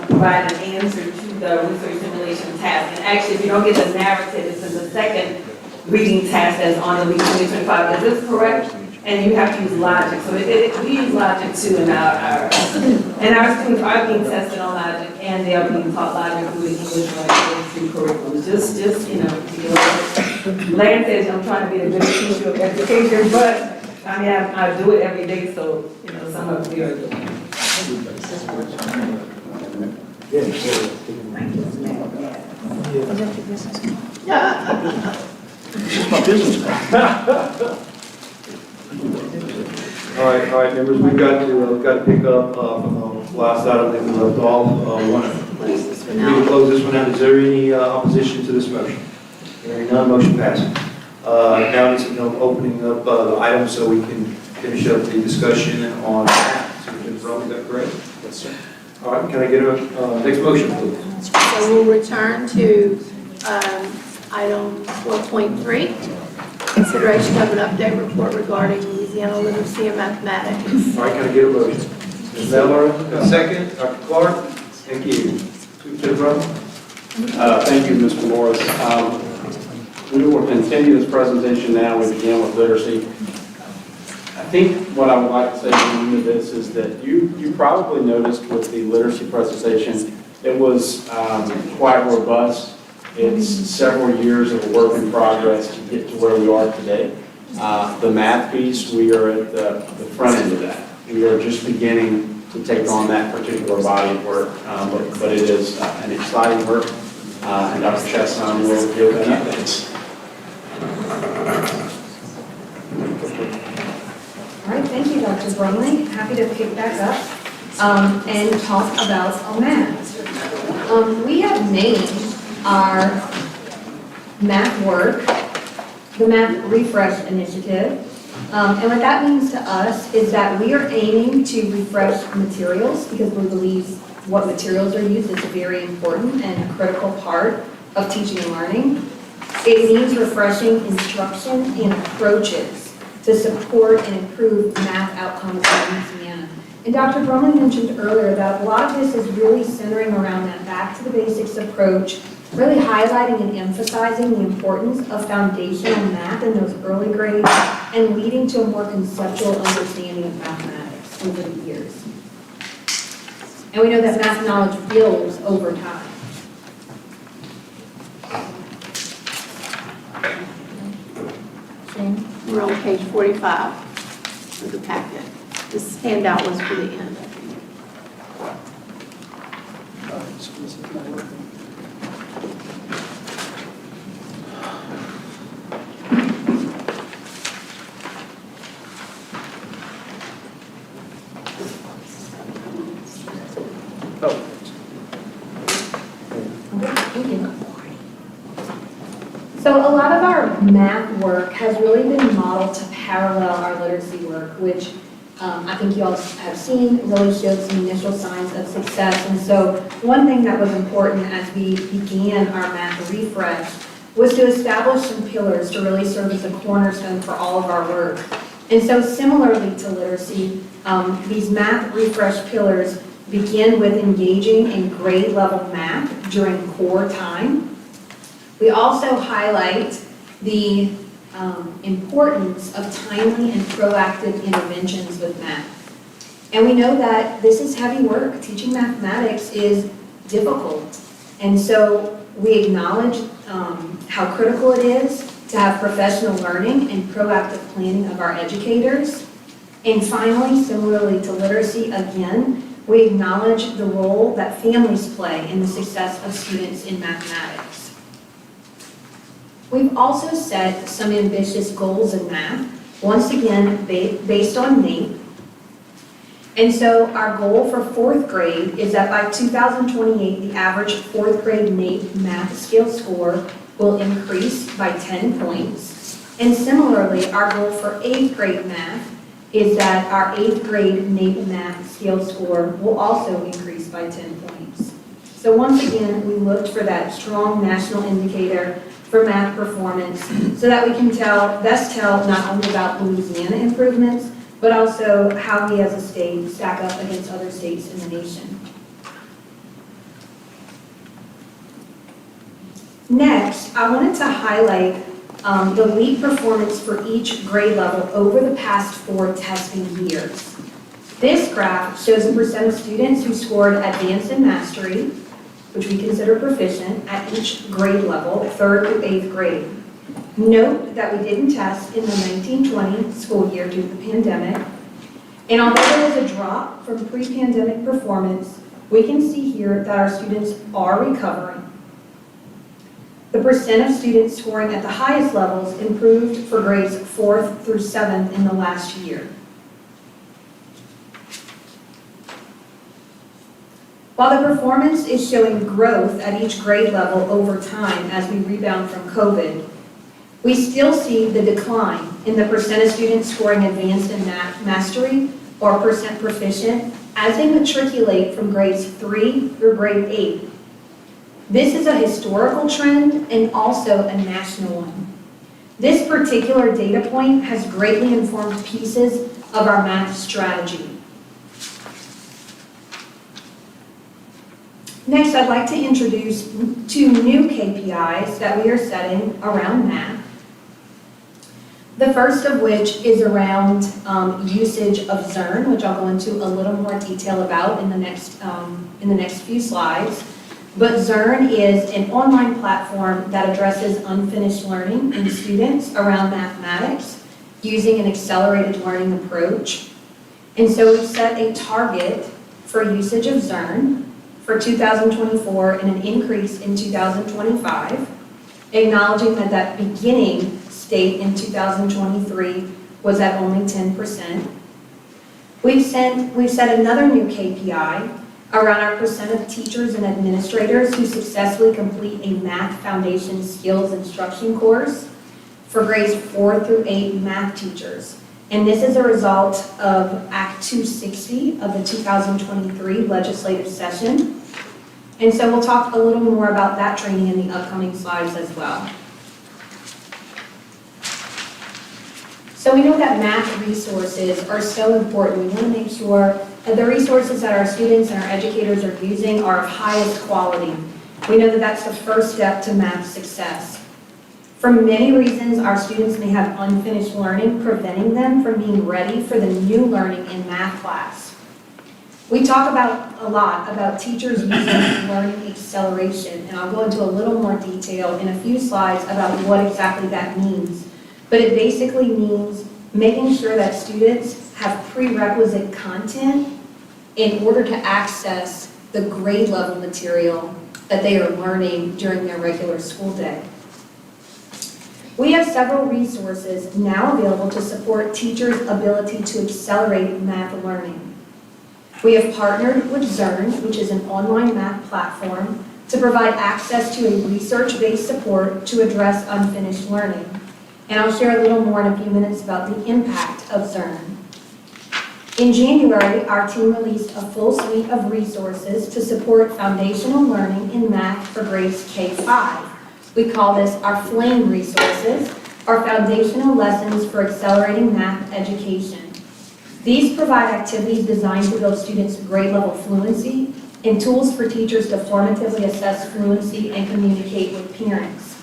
provide an answer to the research simulation task. And actually, if you don't get the narrative, it's in the second reading task that's on the LEAP 2025. Is this correct? And you have to use logic. So we use logic too, and our students are being tested on logic, and they are being taught logic through the English language curriculum. Just Lance says I'm trying to be a good teacher of education, but I mean I do it every day, so some of you are doing it. It's my business. All right, members, we've got to pick up from the last item that we left off. We will close this one out. Is there any opposition to this motion? Hearing none, motion passes. Now it's opening up the item so we can finish up the discussion on that. Superintendent Brown, is that correct? Yes, sir. All right, can I get a next motion, please? So we'll return to item 4.3, consideration of an update report regarding Louisiana literacy and mathematics. All right, can I get a motion? Ms. Miller, a second. Dr. Clark, thank you. Superintendent Brown? Thank you, Mr. Morris. We will continue this presentation now. We begin with literacy. I think what I would like to say at the end of this is that you probably noticed with the literacy presentation, it was quite robust. It's several years of work in progress to get to where we are today. The math piece, we are at the front end of that. We are just beginning to take on that particular body of work, but it is an exciting work, and Dr. Chasson will give an update. All right, thank you, Dr. Brumley. Happy to pick back up and talk about our math. We have named our math work the Math Refresh Initiative. And what that means to us is that we are aiming to refresh materials because we believe what materials are used is a very important and critical part of teaching and learning. It means refreshing instruction and approaches to support and improve math outcomes in Louisiana. And Dr. Brumley mentioned earlier that a lot of this is really centering around that back to the basics approach, really highlighting and emphasizing the importance of foundational math in those early grades and leading to a more conceptual understanding of mathematics over the years. And we know that math knowledge builds over time. We're on page 45 of the packet. This handout was for the end, I think. So a lot of our math work has really been modeled to parallel our literacy work, which I think you all have seen really showed some initial signs of success. And so one thing that was important as we began our math refresh was to establish some pillars to really serve as a cornerstone for all of our work. And so similarly to literacy, these math refresh pillars begin with engaging in grade level math during core time. We also highlight the importance of timely and proactive interventions with math. And we know that this is heavy work. Teaching mathematics is difficult. And so we acknowledge how critical it is to have professional learning and proactive planning of our educators. And finally, similarly to literacy, again, we acknowledge the role that families play in the success of students in mathematics. We've also set some ambitious goals in math, once again, based on NAEP. And so our goal for fourth grade is that by 2028, the average fourth grade NAEP math skill score will increase by 10 points. And similarly, our goal for eighth grade math is that our eighth grade NAEP math skill score will also increase by 10 points. So once again, we looked for that strong national indicator for math performance so that we can best tell not only about Louisiana improvements, but also how we as a state stack up against other states in the nation. Next, I wanted to highlight the LEAP performance for each grade level over the past 4 testing years. This graph shows the percent of students who scored advanced in mastery, which we consider proficient, at each grade level, 3rd through 8th grade. Note that we didn't test in the 1920 school year due to the pandemic. And although there is a drop from pre-pandemic performance, we can see here that our students are recovering. The percent of students scoring at the highest levels improved for grades 4th through 7th in the last year. While the performance is showing growth at each grade level over time as we rebound from COVID, we still see the decline in the percent of students scoring advanced in math mastery or percent proficient as they matriculate from grades 3 through grade 8. This is a historical trend and also a national one. This particular data point has greatly informed pieces of our math strategy. Next, I'd like to introduce 2 new KPIs that we are setting around math. The first of which is around usage of Zern, which I'll go into a little more detail about in the next few slides. But Zern is an online platform that addresses unfinished learning in students around mathematics using an accelerated learning approach. And so we've set a target for usage of Zern for 2024 and an increase in 2025, acknowledging that that beginning state in 2023 was at only 10%. We've set another new KPI around our percent of teachers and administrators who successfully complete a Math Foundation Skills Instruction course for grades 4 through 8 math teachers. And this is a result of Act 260 of the 2023 legislative session. And so we'll talk a little more about that training in the upcoming slides as well. So we know that math resources are so important. We want to make sure that the resources that our students and our educators are using are of highest quality. We know that that's the first step to math success. For many reasons, our students may have unfinished learning, preventing them from being ready for the new learning in math class. We talk a lot about teachers using learning acceleration, and I'll go into a little more detail in a few slides about what exactly that means. But it basically means making sure that students have prerequisite content in order to access the grade level material that they are learning during their regular school day. We have several resources now available to support teachers' ability to accelerate math learning. We have partnered with Zern, which is an online math platform, to provide access to a research-based support to address unfinished learning. And I'll share a little more in a few minutes about the impact of Zern. In January, our team released a full suite of resources to support foundational learning in math for grades K-5. We call this our FLAME resources, our foundational lessons for accelerating math education. These provide activities designed to build students' grade level fluency and tools for teachers to formatively assess fluency and communicate with parents.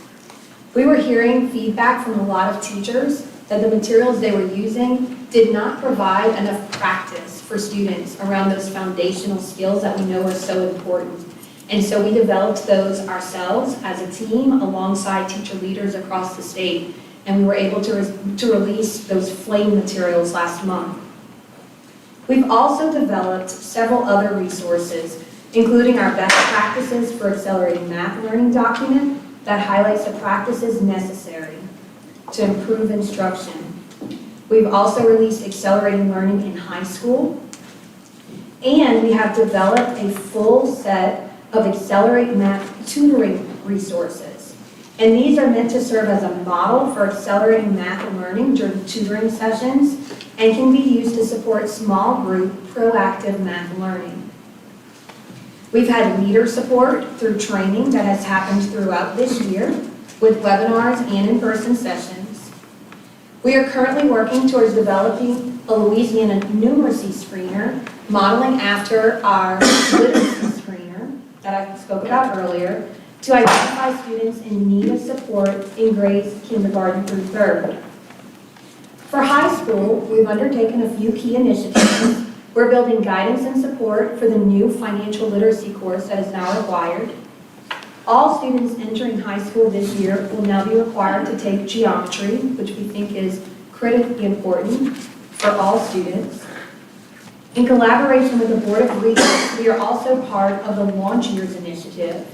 We were hearing feedback from a lot of teachers that the materials they were using did not provide enough practice for students around those foundational skills that we know are so important. And so we developed those ourselves as a team alongside teacher leaders across the state, and we were able to release those FLAME materials last month. We've also developed several other resources, including our best practices for accelerating math learning document that highlights the practices necessary to improve instruction. We've also released accelerating learning in high school, and we have developed a full set of Accelerate Math tutoring resources. And these are meant to serve as a model for accelerating math learning during tutoring sessions and can be used to support small group proactive math learning. We've had leader support through training that has happened throughout this year with webinars and in-person sessions. We are currently working towards developing a Louisiana numeracy screener, modeling after our literacy screener that I spoke about earlier, to identify students in need of support in grades kindergarten through 3rd. For high school, we've undertaken a few key initiatives. We're building guidance and support for the new financial literacy course that is now required. All students entering high school this year will now be required to take geometry, which we think is critically important for all students. In collaboration with the Board of Regents, we are also part of the Launch Years Initiative.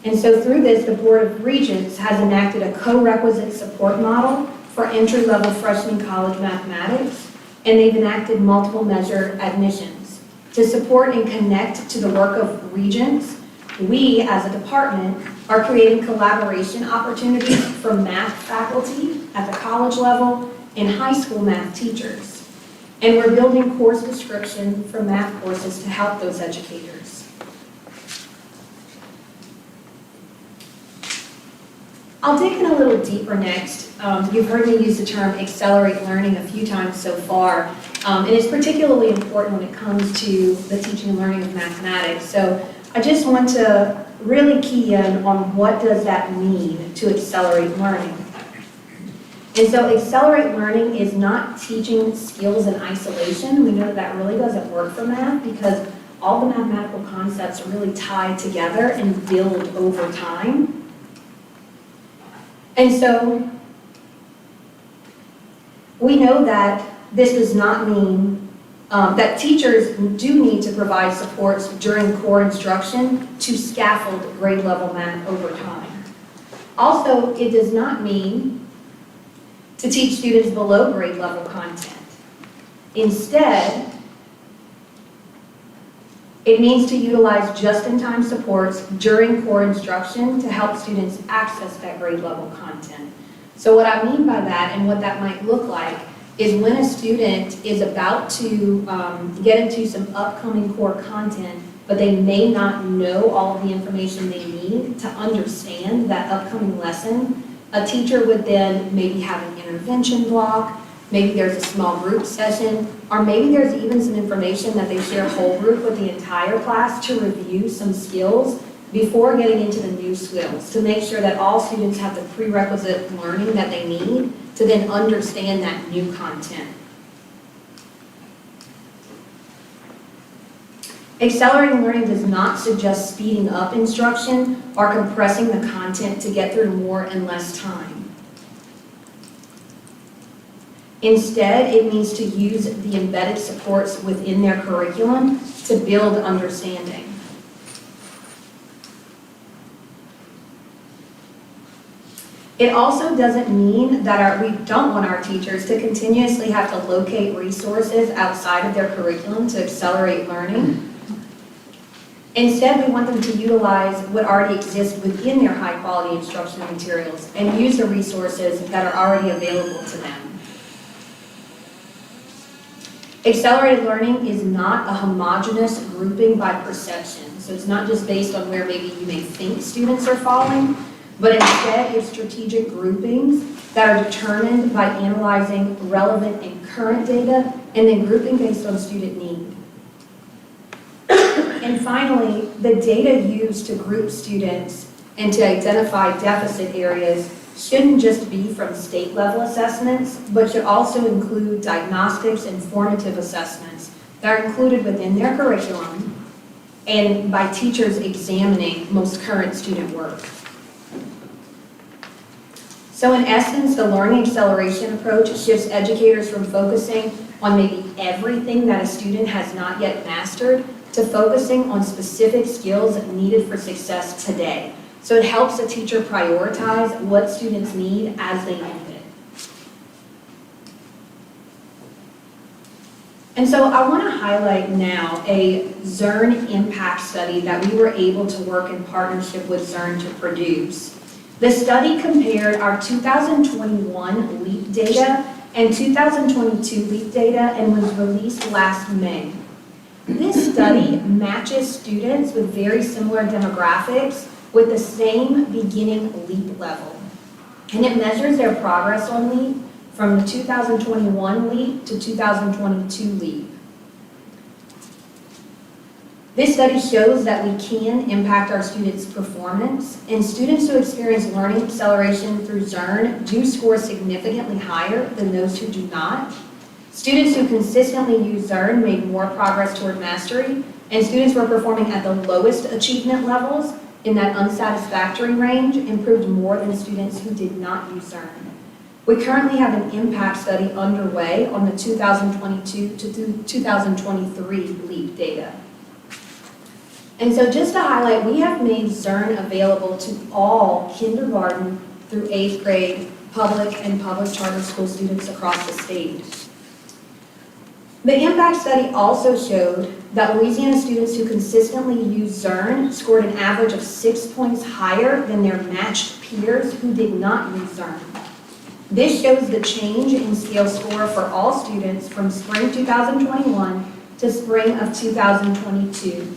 And so through this, the Board of Regents has enacted a co-requisite support model for entry-level freshman college mathematics, and they've enacted multiple measure admissions. To support and connect to the work of Regents, we, as a department, are creating collaboration opportunities for math faculty at the college level and high school math teachers. And we're building course description for math courses to help those educators. I'll dig in a little deeper next. You've heard me use the term accelerate learning a few times so far, and it's particularly important when it comes to the teaching and learning of mathematics. So I just want to really key in on what does that mean to accelerate learning. And so accelerate learning is not teaching skills in isolation. We know that really doesn't work for math because all the mathematical concepts are really tied together and build over time. And so we know that this does not mean that teachers do need to provide supports during core instruction to scaffold grade level math over time. Also, it does not mean to teach students below grade level content. Instead, it means to utilize just-in-time supports during core instruction to help students access that grade level content. So what I mean by that and what that might look like is when a student is about to get into some upcoming core content, but they may not know all of the information they need to understand that upcoming lesson, a teacher would then maybe have an intervention block, maybe there's a small group session, or maybe there's even some information that they share whole group with the entire class to review some skills before getting into the new skills, to make sure that all students have the prerequisite learning that they need to then understand that new content. Accelerating learning does not suggest speeding up instruction or compressing the content to get through more in less time. Instead, it means to use the embedded supports within their curriculum to build understanding. It also doesn't mean that we don't want our teachers to continuously have to locate resources outside of their curriculum to accelerate learning. Instead, we want them to utilize what already exists within their high-quality instructional materials and use the resources that are already available to them. Accelerated learning is not a homogeneous grouping by perception. So it's not just based on where maybe you may think students are falling, but instead it's strategic groupings that are determined by analyzing relevant and current data and then grouping based on student need. And finally, the data used to group students and to identify deficit areas shouldn't just be from state level assessments, but should also include diagnostics and formative assessments that are included within their curriculum and by teachers examining most current student work. So in essence, the learning acceleration approach shifts educators from focusing on maybe everything that a student has not yet mastered to focusing on specific skills needed for success today. So it helps the teacher prioritize what students need as they need it. And so I want to highlight now a Zern impact study that we were able to work in partnership with Zern to produce. The study compared our 2021 LEAP data and 2022 LEAP data and was released last May. This study matches students with very similar demographics with the same beginning LEAP level. And it measures their progress on LEAP from the 2021 LEAP to 2022 LEAP. This study shows that we can impact our students' performance, and students who experience learning acceleration through Zern do score significantly higher than those who do not. Students who consistently use Zern made more progress toward mastery, and students who are performing at the lowest achievement levels in that unsatisfactory range improved more than students who did not use Zern. We currently have an impact study underway on the 2022 to 2023 LEAP data. And so just to highlight, we have made Zern available to all kindergarten through 8th grade public and public charter school students across the state. The impact study also showed that Louisiana students who consistently used Zern scored an average of 6 points higher than their matched peers who did not use Zern. This shows the change in scale score for all students from spring 2021 to spring of 2022.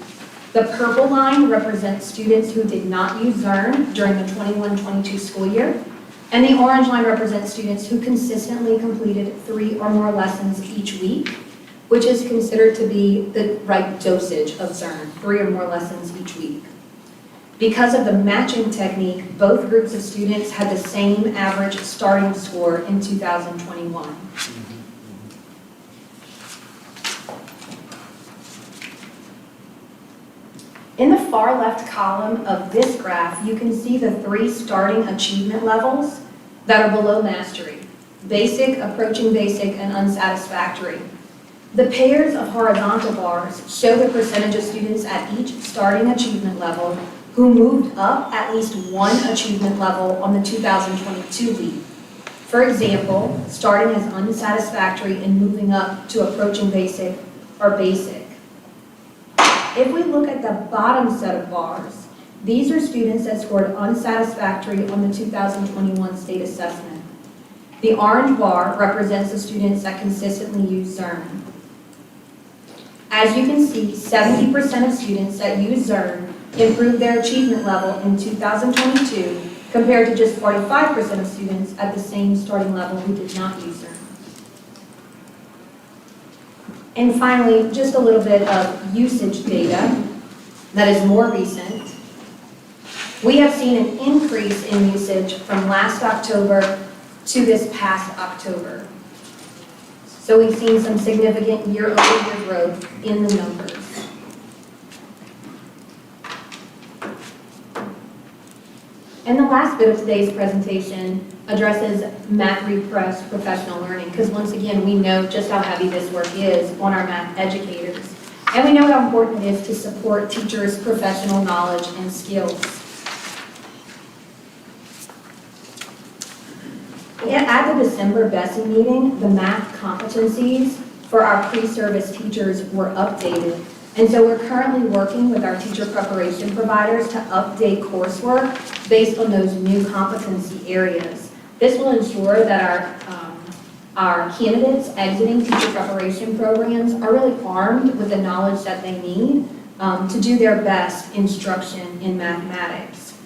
The purple line represents students who did not use Zern during the 21-22 school year, and the orange line represents students who consistently completed 3 or more lessons each week, which is considered to be the right dosage of Zern, 3 or more lessons each week. Because of the matching technique, both groups of students had the same average starting score in 2021. In the far left column of this graph, you can see the 3 starting achievement levels that are below mastery: basic, approaching basic, and unsatisfactory. The pairs of horizontal bars show the percentage of students at each starting achievement level who moved up at least 1 achievement level on the 2022 leap. For example, starting as unsatisfactory and moving up to approaching basic or basic. If we look at the bottom set of bars, these are students that scored unsatisfactory on the 2021 state assessment. The orange bar represents the students that consistently use Zern. As you can see, 70% of students that use Zern improved their achievement level in 2022 compared to just 45% of students at the same starting level who did not use Zern. And finally, just a little bit of usage data that is more recent. We have seen an increase in usage from last October to this past October. So we've seen some significant year-over-year growth in the numbers. And the last bit of today's presentation addresses Math Refresh professional learning, because once again, we know just how heavy this work is on our math educators. And we know how important it is to support teachers' professional knowledge and skills. At the December BESE meeting, the math competencies for our pre-service teachers were updated. And so we're currently working with our teacher preparation providers to update coursework based on those new competency areas. This will ensure that our candidates exiting teacher preparation programs are really armed with the knowledge that they need to do their best instruction in mathematics.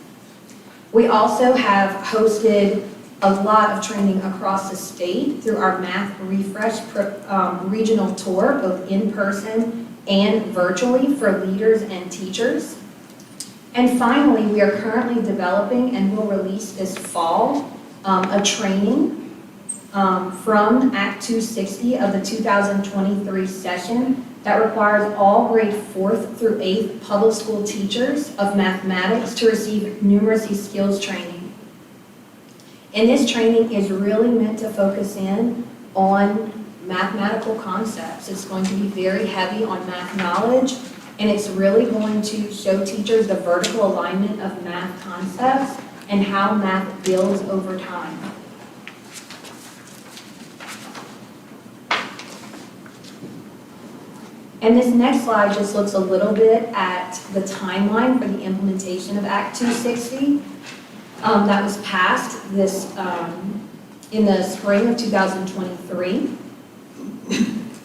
We also have hosted a lot of training across the state through our Math Refresh regional tour, both in person and virtually, for leaders and teachers. And finally, we are currently developing and will release this fall a training from Act 260 of the 2023 session that requires all grade 4th through 8th public school teachers of mathematics to receive numeracy skills training. And this training is really meant to focus in on mathematical concepts. It's going to be very heavy on math knowledge, and it's really going to show teachers the vertical alignment of math concepts and how math builds over time. And this next slide just looks a little bit at the timeline for the implementation of Act 260. That was passed in the spring of 2023.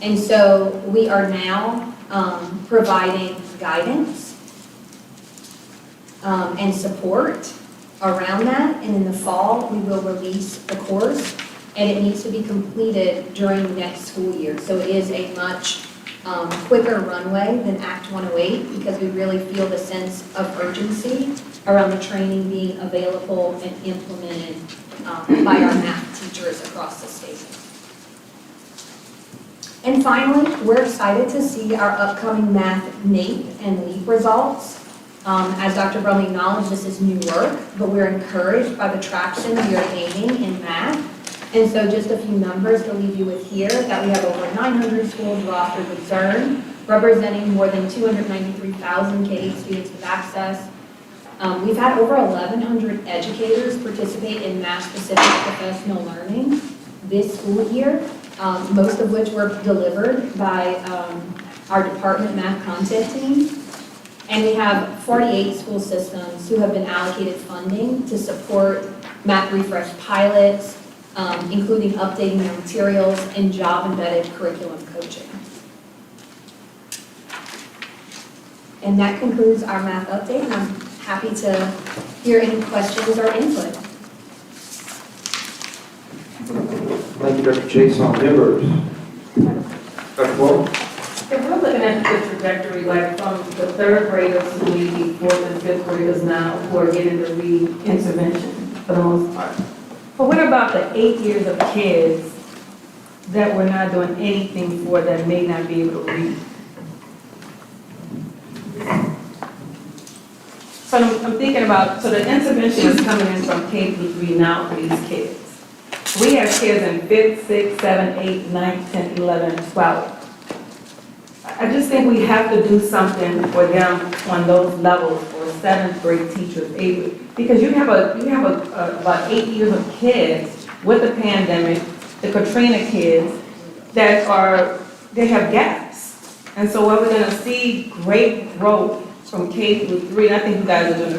And so we are now providing guidance and support around that. And in the fall, we will release the course, and it needs to be completed during the next school year. So it is a much quicker runway than Act 108, because we really feel the sense of urgency around the training being available and implemented by our math teachers across the state. And finally, we're excited to see our upcoming math NAEP and LEAP results. As Dr. Brumley acknowledged, this is new work, but we're encouraged by the traction we are gaining in math. And so just a few numbers to leave you with here, that we have over 900 schools rostered with Zern, representing more than 293,000 K-8 students with access. We've had over 1,100 educators participate in math-specific professional learning. this school year, most of which were delivered by our department math content team. And we have 48 school systems who have been allocated funding to support math refresh pilots, including updating their materials and job-embedded curriculum coaching. And that concludes our math update, and I'm happy to hear any questions or input. Thank you, Dr. Chase. On members. Dr. Clark? If we're looking at the trajectory, like from the third graders to maybe fourth and fifth graders now who are getting the read intervention for the most part. But what about the 8 years of kids that we're not doing anything for that may not be able to read? So I'm thinking about, so the intervention is coming in from K-3 now for these kids. We have kids in 5th, 6th, 7th, 8th, 9th, 10th, 11th, 12th. I just think we have to do something for them on those levels for 7th grade teachers, because you have about 8 years of kids with the pandemic, the Katrina kids, they have gaps. And so we're gonna see great growth from K-3, and I think you guys are doing a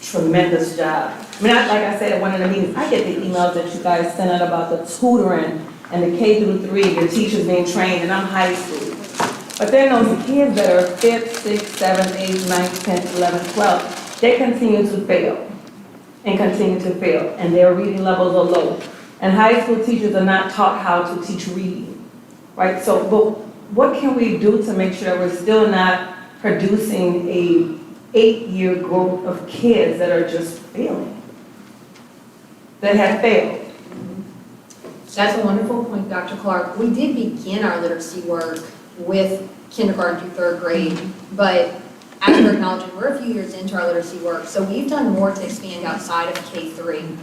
tremendous job. I mean, like I said at one of the meetings, I get the emails that you guys send out about the tutoring and the K-3, the teachers being trained, and I'm high school. But then those kids that are 5th, 6th, 7th, 8th, 9th, 10th, 11th, 12th, they continue to fail and continue to fail, and their reading levels are low. And high school teachers are not taught how to teach reading, right? So, but what can we do to make sure that we're still not producing a 8-year growth of kids that are just failing, that have failed? That's a wonderful point, Dr. Clark. We did begin our literacy work with kindergarten through third grade, but as we're acknowledging, we're a few years into our literacy work, so we've done more to expand outside of K-3.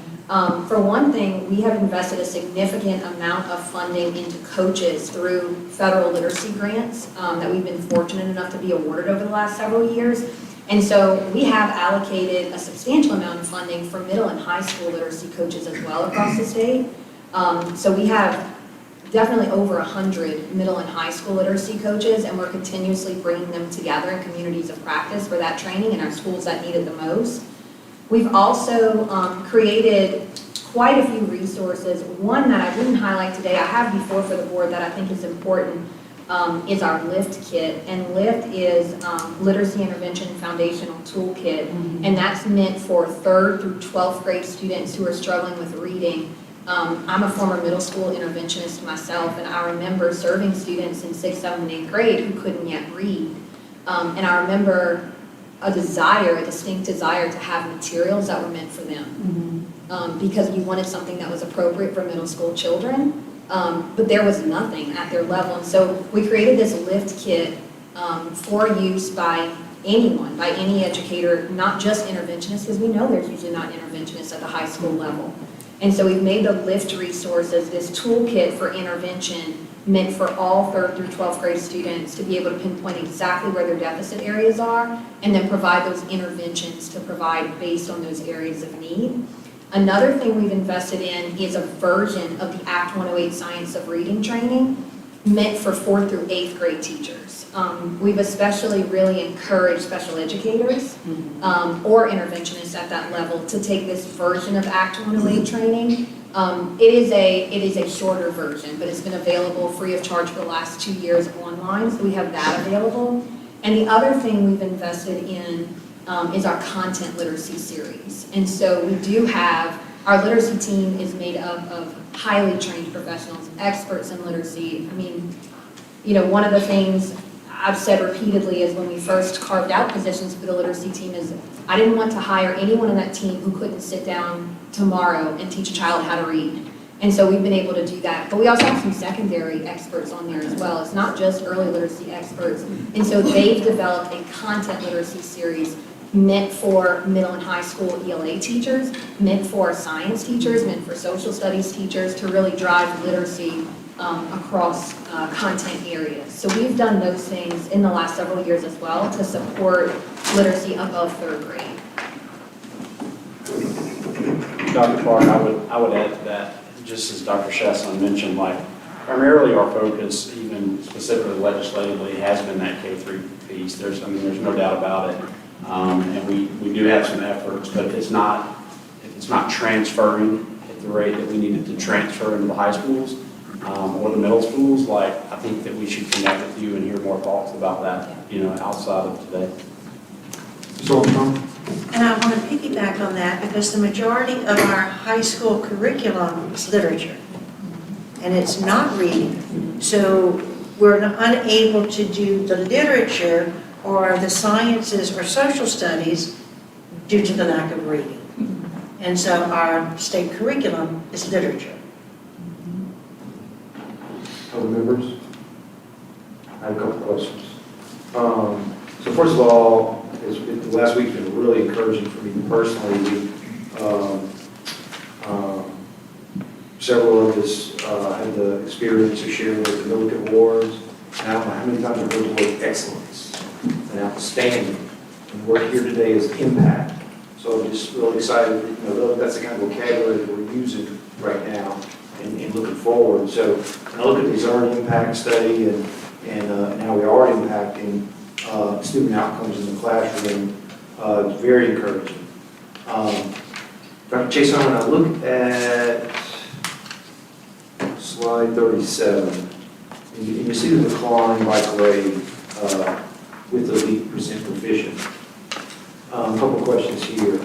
For one thing, we have invested a significant amount of funding into coaches through federal literacy grants that we've been fortunate enough to be awarded over the last several years. And so we have allocated a substantial amount of funding for middle and high school literacy coaches as well across the state. So we have definitely over 100 middle and high school literacy coaches, and we're continuously bringing them together in communities of practice for that training in our schools that need it the most. We've also created quite a few resources. One that I didn't highlight today, I have before for the board that I think is important, is our LIFT kit. And LIFT is Literacy Intervention Foundational Toolkit, and that's meant for 3rd through 12th grade students who are struggling with reading. I'm a former middle school interventionist myself, and I remember serving students in 6th, 7th, and 8th grade who couldn't yet read. And I remember a distinct desire to have materials that were meant for them. Because we wanted something that was appropriate for middle school children, but there was nothing at their level. And so we created this LIFT kit for use by anyone, by any educator, not just interventionists, because we know there's usually not interventionists at the high school level. And so we've made the LIFT resources, this toolkit for intervention meant for all 3rd through 12th grade students to be able to pinpoint exactly where their deficit areas are and then provide those interventions to provide based on those areas of need. Another thing we've invested in is a version of the Act 108 Science of Reading training meant for 4th through 8th grade teachers. We've especially really encouraged special educators or interventionists at that level to take this version of Act 108 training. It is a shorter version, but it's been available free of charge for the last 2 years online, so we have that available. And the other thing we've invested in is our content literacy series. And so we do have, our literacy team is made up of highly trained professionals, experts in literacy. I mean, you know, one of the things I've said repeatedly is when we first carved out positions for the literacy team is I didn't want to hire anyone on that team who couldn't sit down tomorrow and teach a child how to read. And so we've been able to do that. But we also have some secondary experts on there as well. It's not just early literacy experts. And so they've developed a content literacy series meant for middle and high school ELA teachers, meant for science teachers, meant for social studies teachers to really drive literacy across content areas. So we've done those things in the last several years as well to support literacy above 3rd grade. Dr. Clark, I would add to that, just as Dr. Chasson mentioned, like primarily our focus, even specifically legislatively, has been that K-3 piece. There's no doubt about it. And we do have some efforts, but if it's not transferring at the rate that we needed to transfer into the high schools or the middle schools, like I think that we should connect with you and hear more thoughts about that, outside of today. So, And I want to piggyback on that because the majority of our high school curriculum is literature. And it's not reading. So we're unable to do the literature or the sciences or social studies due to the lack of reading. And so our state curriculum is literature. other members? I have a couple questions. So first of all, the last week's been really encouraging for me personally. Several of us had the experience of sharing with the Millikan Awards. And I don't know how many times I've heard the word excellence and outstanding. And the word here today is impact. So I'm just really excited that, that's the kind of vocabulary that we're using right now and looking forward. So when I look at these earned impact study and how we are impacting student outcomes in the classroom, it's very encouraging. Dr. Chason, when I look at slide 37, and you see the decline by grade with elite percent proficient. A couple questions here.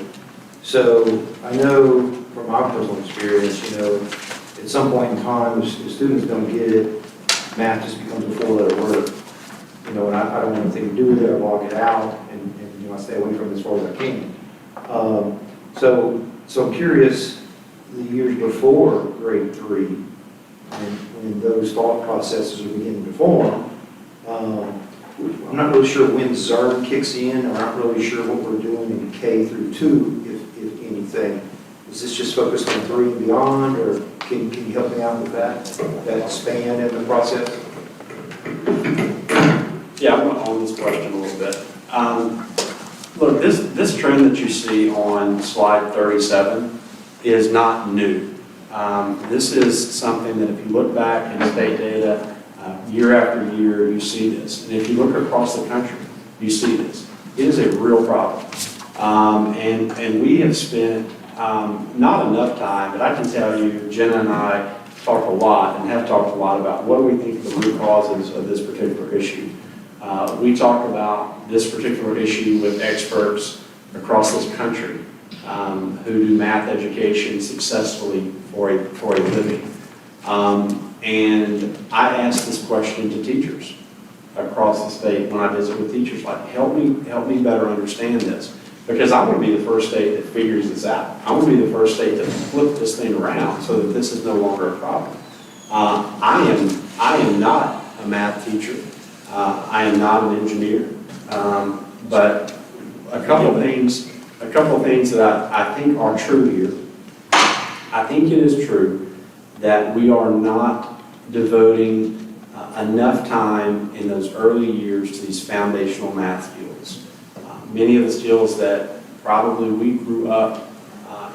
So I know from my personal experience, at some point in time, if students don't get it, math just becomes a four-letter word. And I don't want anything to do with it, I log it out, and I stay away from it as far as I can. So I'm curious, the years before grade 3, when those thought processes are beginning to form, I'm not really sure when ZERB kicks in, or I'm not really sure what we're doing in K through 2, if anything. Is this just focused on 3 and beyond, or can you help me out with that span in the process? Yeah, I'm going to own this question a little bit. Look, this trend that you see on slide 37 is not new. This is something that if you look back in state data, year after year, you see this. And if you look across the country, you see this. It is a real problem. And we have spent not enough time, but I can tell you, Jenna and I talked a lot and have talked a lot about what do we think the root causes of this particular issue. We talk about this particular issue with experts across this country who do math education successfully for a living. And I ask this question to teachers across the state when I visit with teachers, like, help me better understand this. Because I want to be the first state that figures this out. I want to be the first state to flip this thing around so that this is no longer a problem. I am not a math teacher. I am not an engineer. But a couple of things that I think are true here. I think it is true that we are not devoting enough time in those early years to these foundational math skills. Many of the skills that probably we grew up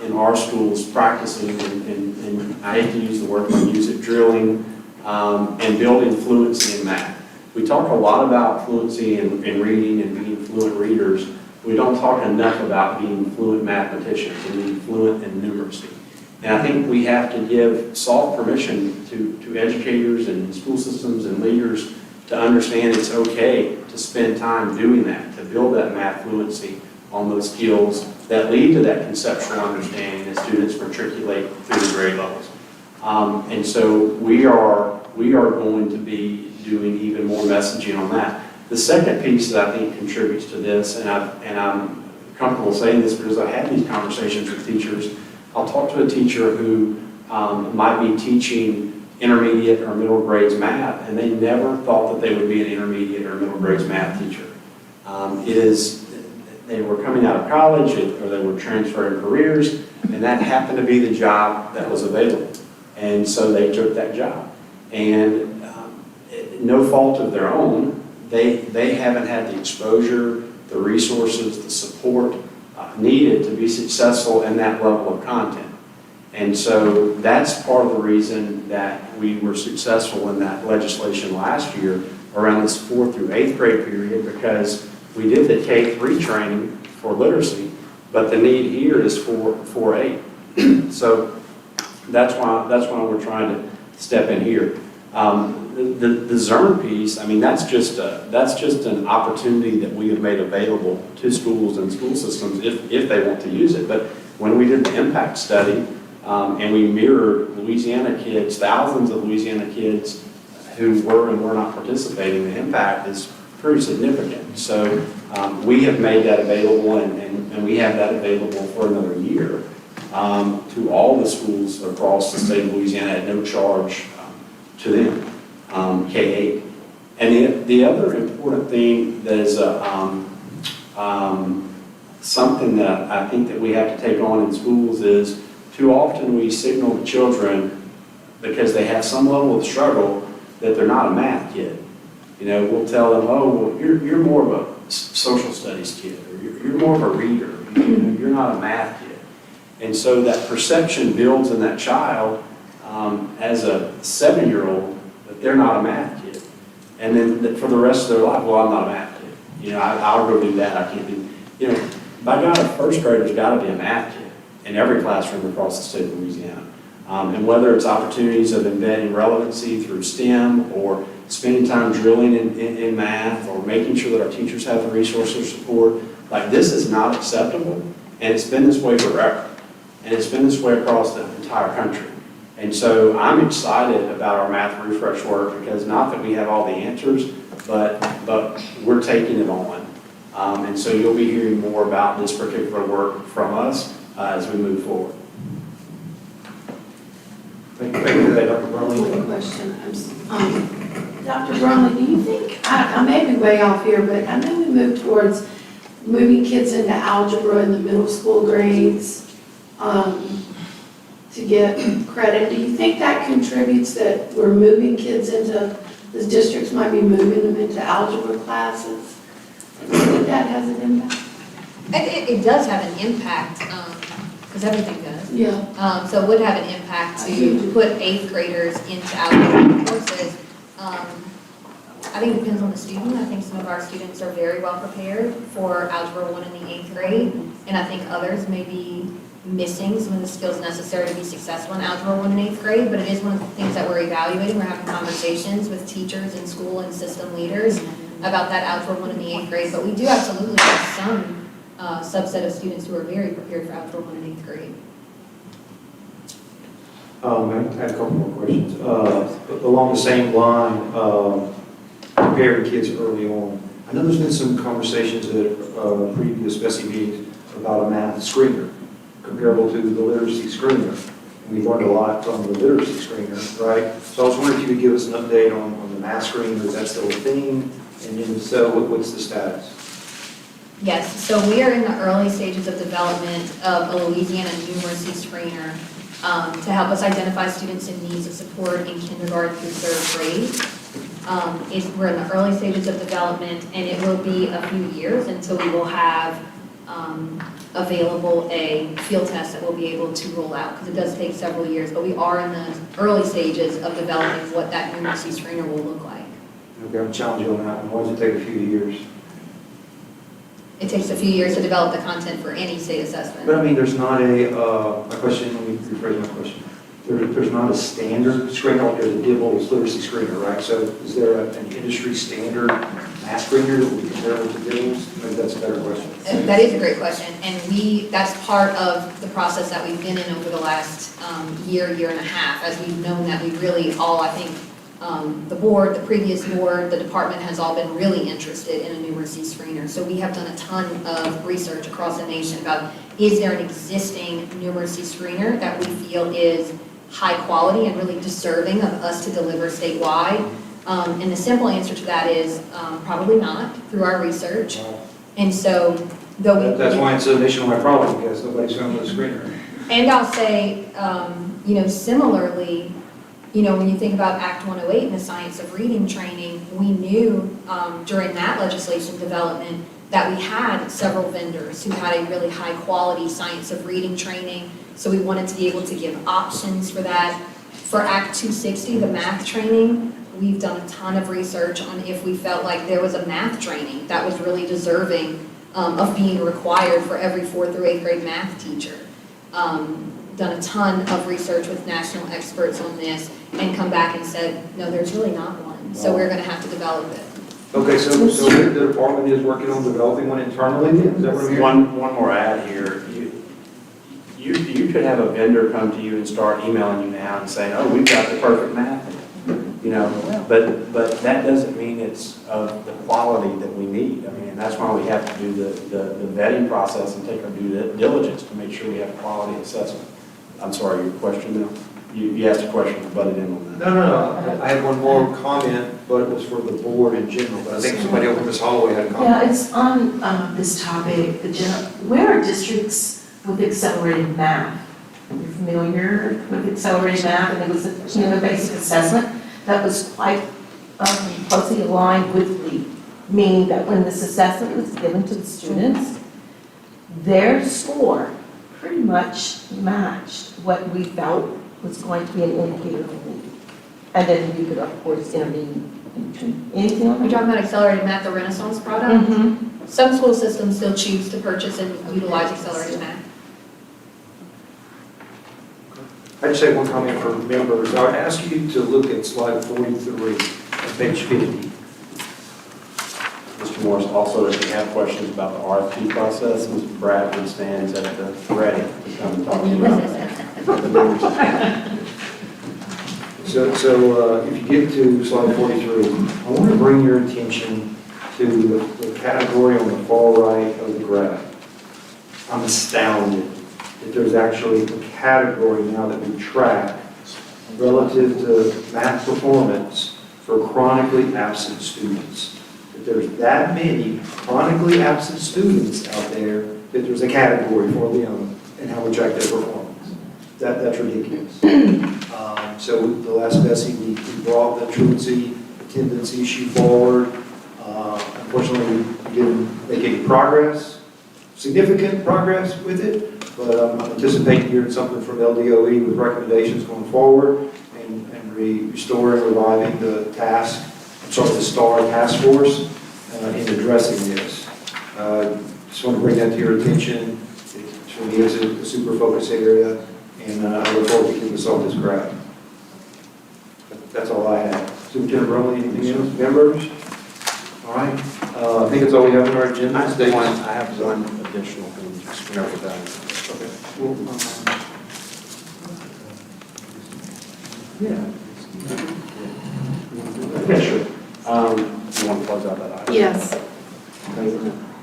in our schools practicing, and I hate to use the word, but use it, drilling and building fluency in math. We talk a lot about fluency in reading and being fluent readers. We don't talk enough about being fluent mathematicians and being fluent in numeracy. And I think we have to give soft permission to educators and school systems and leaders to understand it's okay to spend time doing that, to build that math fluency on those skills that lead to that conceptual understanding as students matriculate through the grade levels. And so we are going to be doing even more messaging on that. The second piece that I think contributes to this, and I'm comfortable saying this because I had these conversations with teachers. I'll talk to a teacher who might be teaching intermediate or middle grades math, and they never thought that they would be an intermediate or middle grades math teacher. They were coming out of college or they were transferring careers, and that happened to be the job that was available. And so they took that job. And no fault of their own, they haven't had the exposure, the resources, the support needed to be successful in that level of content. And so that's part of the reason that we were successful in that legislation last year around this 4th through 8th grade period, because we did the K-3 training for literacy, but the need here is for 4-8. So that's why we're trying to step in here. The ZERN piece, I mean, that's just an opportunity that we have made available to schools and school systems if they want to use it. But when we did the impact study, and we mirrored Louisiana kids, thousands of Louisiana kids who were and were not participating, the impact is pretty significant. So we have made that available, and we have that available for another year to all the schools across the state of Louisiana at no charge to them, K-8. And the other important thing that is something that I think that we have to take on in schools is too often we signal to children, because they have some level of struggle, that they're not a math kid. You know, we'll tell them, oh, well, you're more of a social studies kid, or you're more of a reader, you're not a math kid. And so that perception builds in that child as a 7-year-old that they're not a math kid. And then for the rest of their life, well, I'm not a math kid. You know, I'll go do that, I can't do, you know, by God, a first grader's got to be a math kid in every classroom across the state of Louisiana. And whether it's opportunities of embedding relevancy through STEM, or spending time drilling in math, or making sure that our teachers have the resources support, like, this is not acceptable, and it's been this way forever. And it's been this way across the entire country. And so I'm excited about our math refresh work, because not that we have all the answers, but we're taking it on. And so you'll be hearing more about this particular work from us as we move forward. Thank you for that, Dr. Bromley. One question. Dr. Bromley, do you think, I may be way off here, but I know we moved towards moving kids into algebra in the middle school grades to get credit. Do you think that contributes, that we're moving kids into, the districts might be moving them into algebra classes? Do you think that has an impact? It does have an impact, because everything does. Yeah. So it would have an impact to put 8th graders into algebra courses. I think it depends on the student. I think some of our students are very well prepared for Algebra 1 in the 8th grade, and I think others may be missing some of the skills necessary to be successful in Algebra 1 in 8th grade, but it is one of the things that we're evaluating. We're having conversations with teachers and school and system leaders about that Algebra 1 in the 8th grade, but we do absolutely have some subset of students who are very prepared for Algebra 1 in 8th grade. I have a couple more questions. Along the same line, preparing kids early on. I know there's been some conversations at previous BESE meetings about a math screener, comparable to the literacy screener. And we've learned a lot from the literacy screener, right? So I was wondering if you could give us an update on the math screener. Is that still a thing? And then so what's the status? Yes, so we are in the early stages of development of a Louisiana numeracy screener to help us identify students in need of support in kindergarten through 3rd grade. We're in the early stages of development, and it will be a few years until we will have available a field test that we'll be able to roll out, because it does take several years, but we are in the early stages of developing what that numeracy screener will look like. Okay, I'm challenging you on that one. Why does it take a few years? It takes a few years to develop the content for any state assessment. But I mean, there's not a, my question, let me rephrase my question. There's not a standard screener, like there's a DIBELS literacy screener, right? So is there an industry standard math screener that we compare with the DIBELS? Maybe that's a better question. That is a great question, and that's part of the process that we've been in over the last year and a half, as we've known that we really all, I think, the board, the previous board, the department has all been really interested in a numeracy screener. So we have done a ton of research across the nation about, is there an existing numeracy screener that we feel is high quality and really deserving of us to deliver statewide? And the simple answer to that is probably not, through our research. And so, though we... That's why it's a nationwide problem, because nobody's found the screener. And I'll say, similarly, when you think about Act 108 and the science of reading training, we knew during that legislation development that we had several vendors who had a really high quality science of reading training So we wanted to be able to give options for that. For Act 260, the math training, we've done a ton of research on if we felt like there was a math training that was really deserving of being required for every 4th through 8th grade math teacher. Done a ton of research with national experts on this and come back and said, no, there's really not one. So we're going to have to develop it. Okay, so the department is working on developing one internally, then? Is that what I'm hearing? One more add here. You could have a vendor come to you and start emailing you now and saying, oh, we've got the perfect math. You know, but that doesn't mean it's of the quality that we need. I mean, that's why we have to do the vetting process and take our due diligence to make sure we have quality assessment. I'm sorry, your question now? You asked a question, I butted in on that. No. I had one more comment, but it was for the board in general, but I think somebody over this hallway had a comment. Yeah, it's on this topic, where are districts with accelerated math? You're familiar with accelerated math, and it was a basic assessment that was quite closely aligned with LEAP, meaning that when this assessment was given to the students, their score pretty much matched what we felt was going to be an indicator of LEAP. And then you could, of course, intervene in between. Anything on You're that? talking about Accelerated Math, the Renaissance product? Mm-hmm. Some school systems still choose to purchase and utilize Accelerated Math. I just have one comment for members. I would ask you to look at slide 43, page 50. Mr. Morris, also, if you have questions about the RFP process, Mr. Bradford stands at the ready to come and talk to you about that. So if you get to slide 43, I want to bring your attention to the category on the far right of the graph. I'm astounded that there's actually a category now that we track relative to math performance for chronically absent students. That there's that many chronically absent students out there that there's a category for them and how we track their performance. That's ridiculous. So the last BESE, we brought the truancy attendance issue forward. Unfortunately, we didn't make any progress, significant progress with it, but I'm anticipating hearing something from LDOE with recommendations going forward and restoring, reviving the STAR task force in addressing this. Just want to bring that to your attention. It really is a super focus area, and I look forward to keeping us on this graph. That's all I have. Superintendent Brumley, anything else? Members? All right. I think that's all we have on our agenda. I have one additional thing, just remember that. Okay. Yeah, sure. You want to close out that item? Yes.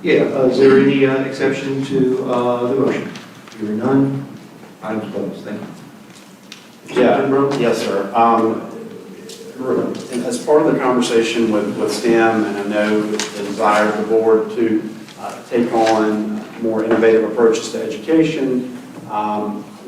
Yeah, is there any exception to the motion? Hearing none, item's closed. Thank you. Yeah, yes, sir. And as part of the conversation with STEM, and I know the desire of the board to take on more innovative approaches to education,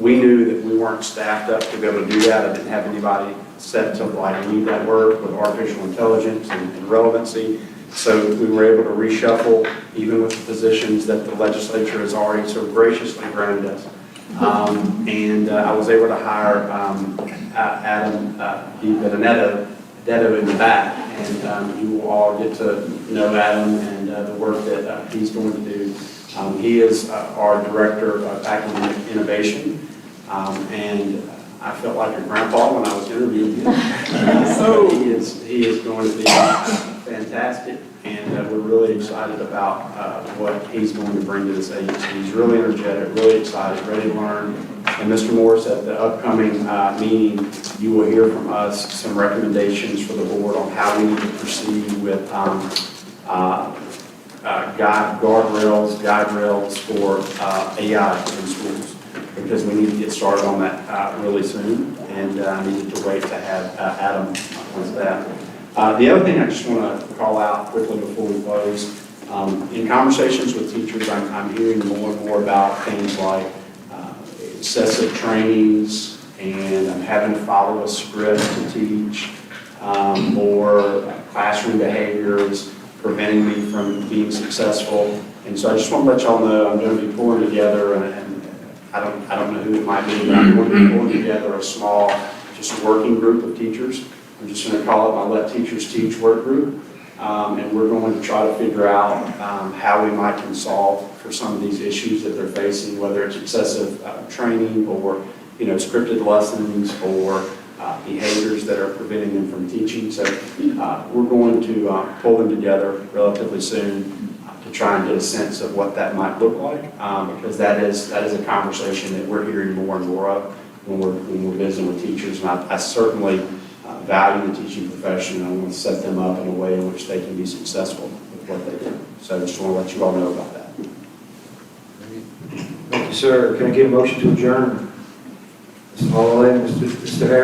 we knew that we weren't staffed up to be able to do that. I didn't have anybody set to lead that work with artificial intelligence and relevancy. So we were able to reshuffle, even with the positions that the legislature has already so graciously granted us. And I was able to hire Adam Benedetto in the back, and you will all get to know Adam and the work that he's going to do. He is our Director of Academic Innovation, and I felt like a grandpa when I was interviewing him. He is going to be fantastic, and we're really excited about what he's going to bring to this agency. He's really energetic, really excited, ready to learn. And Mr. Morris, at the upcoming meeting, you will hear from us some recommendations for the board on how we need to proceed with guide rails for AI in schools, because we need to get started on that really soon, and I needed to wait to have Adam with that. The other thing I just want to call out quickly before we close, in conversations with teachers, I'm hearing more and more about things like excessive trainings, and I'm having to follow a script to teach, more classroom behaviors preventing me from being successful. And so I just want to let y'all know I'm going to be pulling together, and I don't know who it might be, but I'm going to be pulling together a small, just working group of teachers. I'm just going to call it my Let Teachers Teach work group. And we're going to try to figure out how we might can solve for some of these issues that they're facing, whether it's excessive training or, scripted lessons or behaviors that are preventing them from teaching. So we're going to pull them together relatively soon to try and get a sense of what that might look like, because that is a conversation that we're hearing more and more of when we're visiting with teachers. And I certainly value the teaching profession, and I want to set them up in a way in which they can be successful with what they do. So I just want to let you all know about that. Thank you, sir. Can I get a motion to adjourn? Mr. Holloway, Mr. Harris?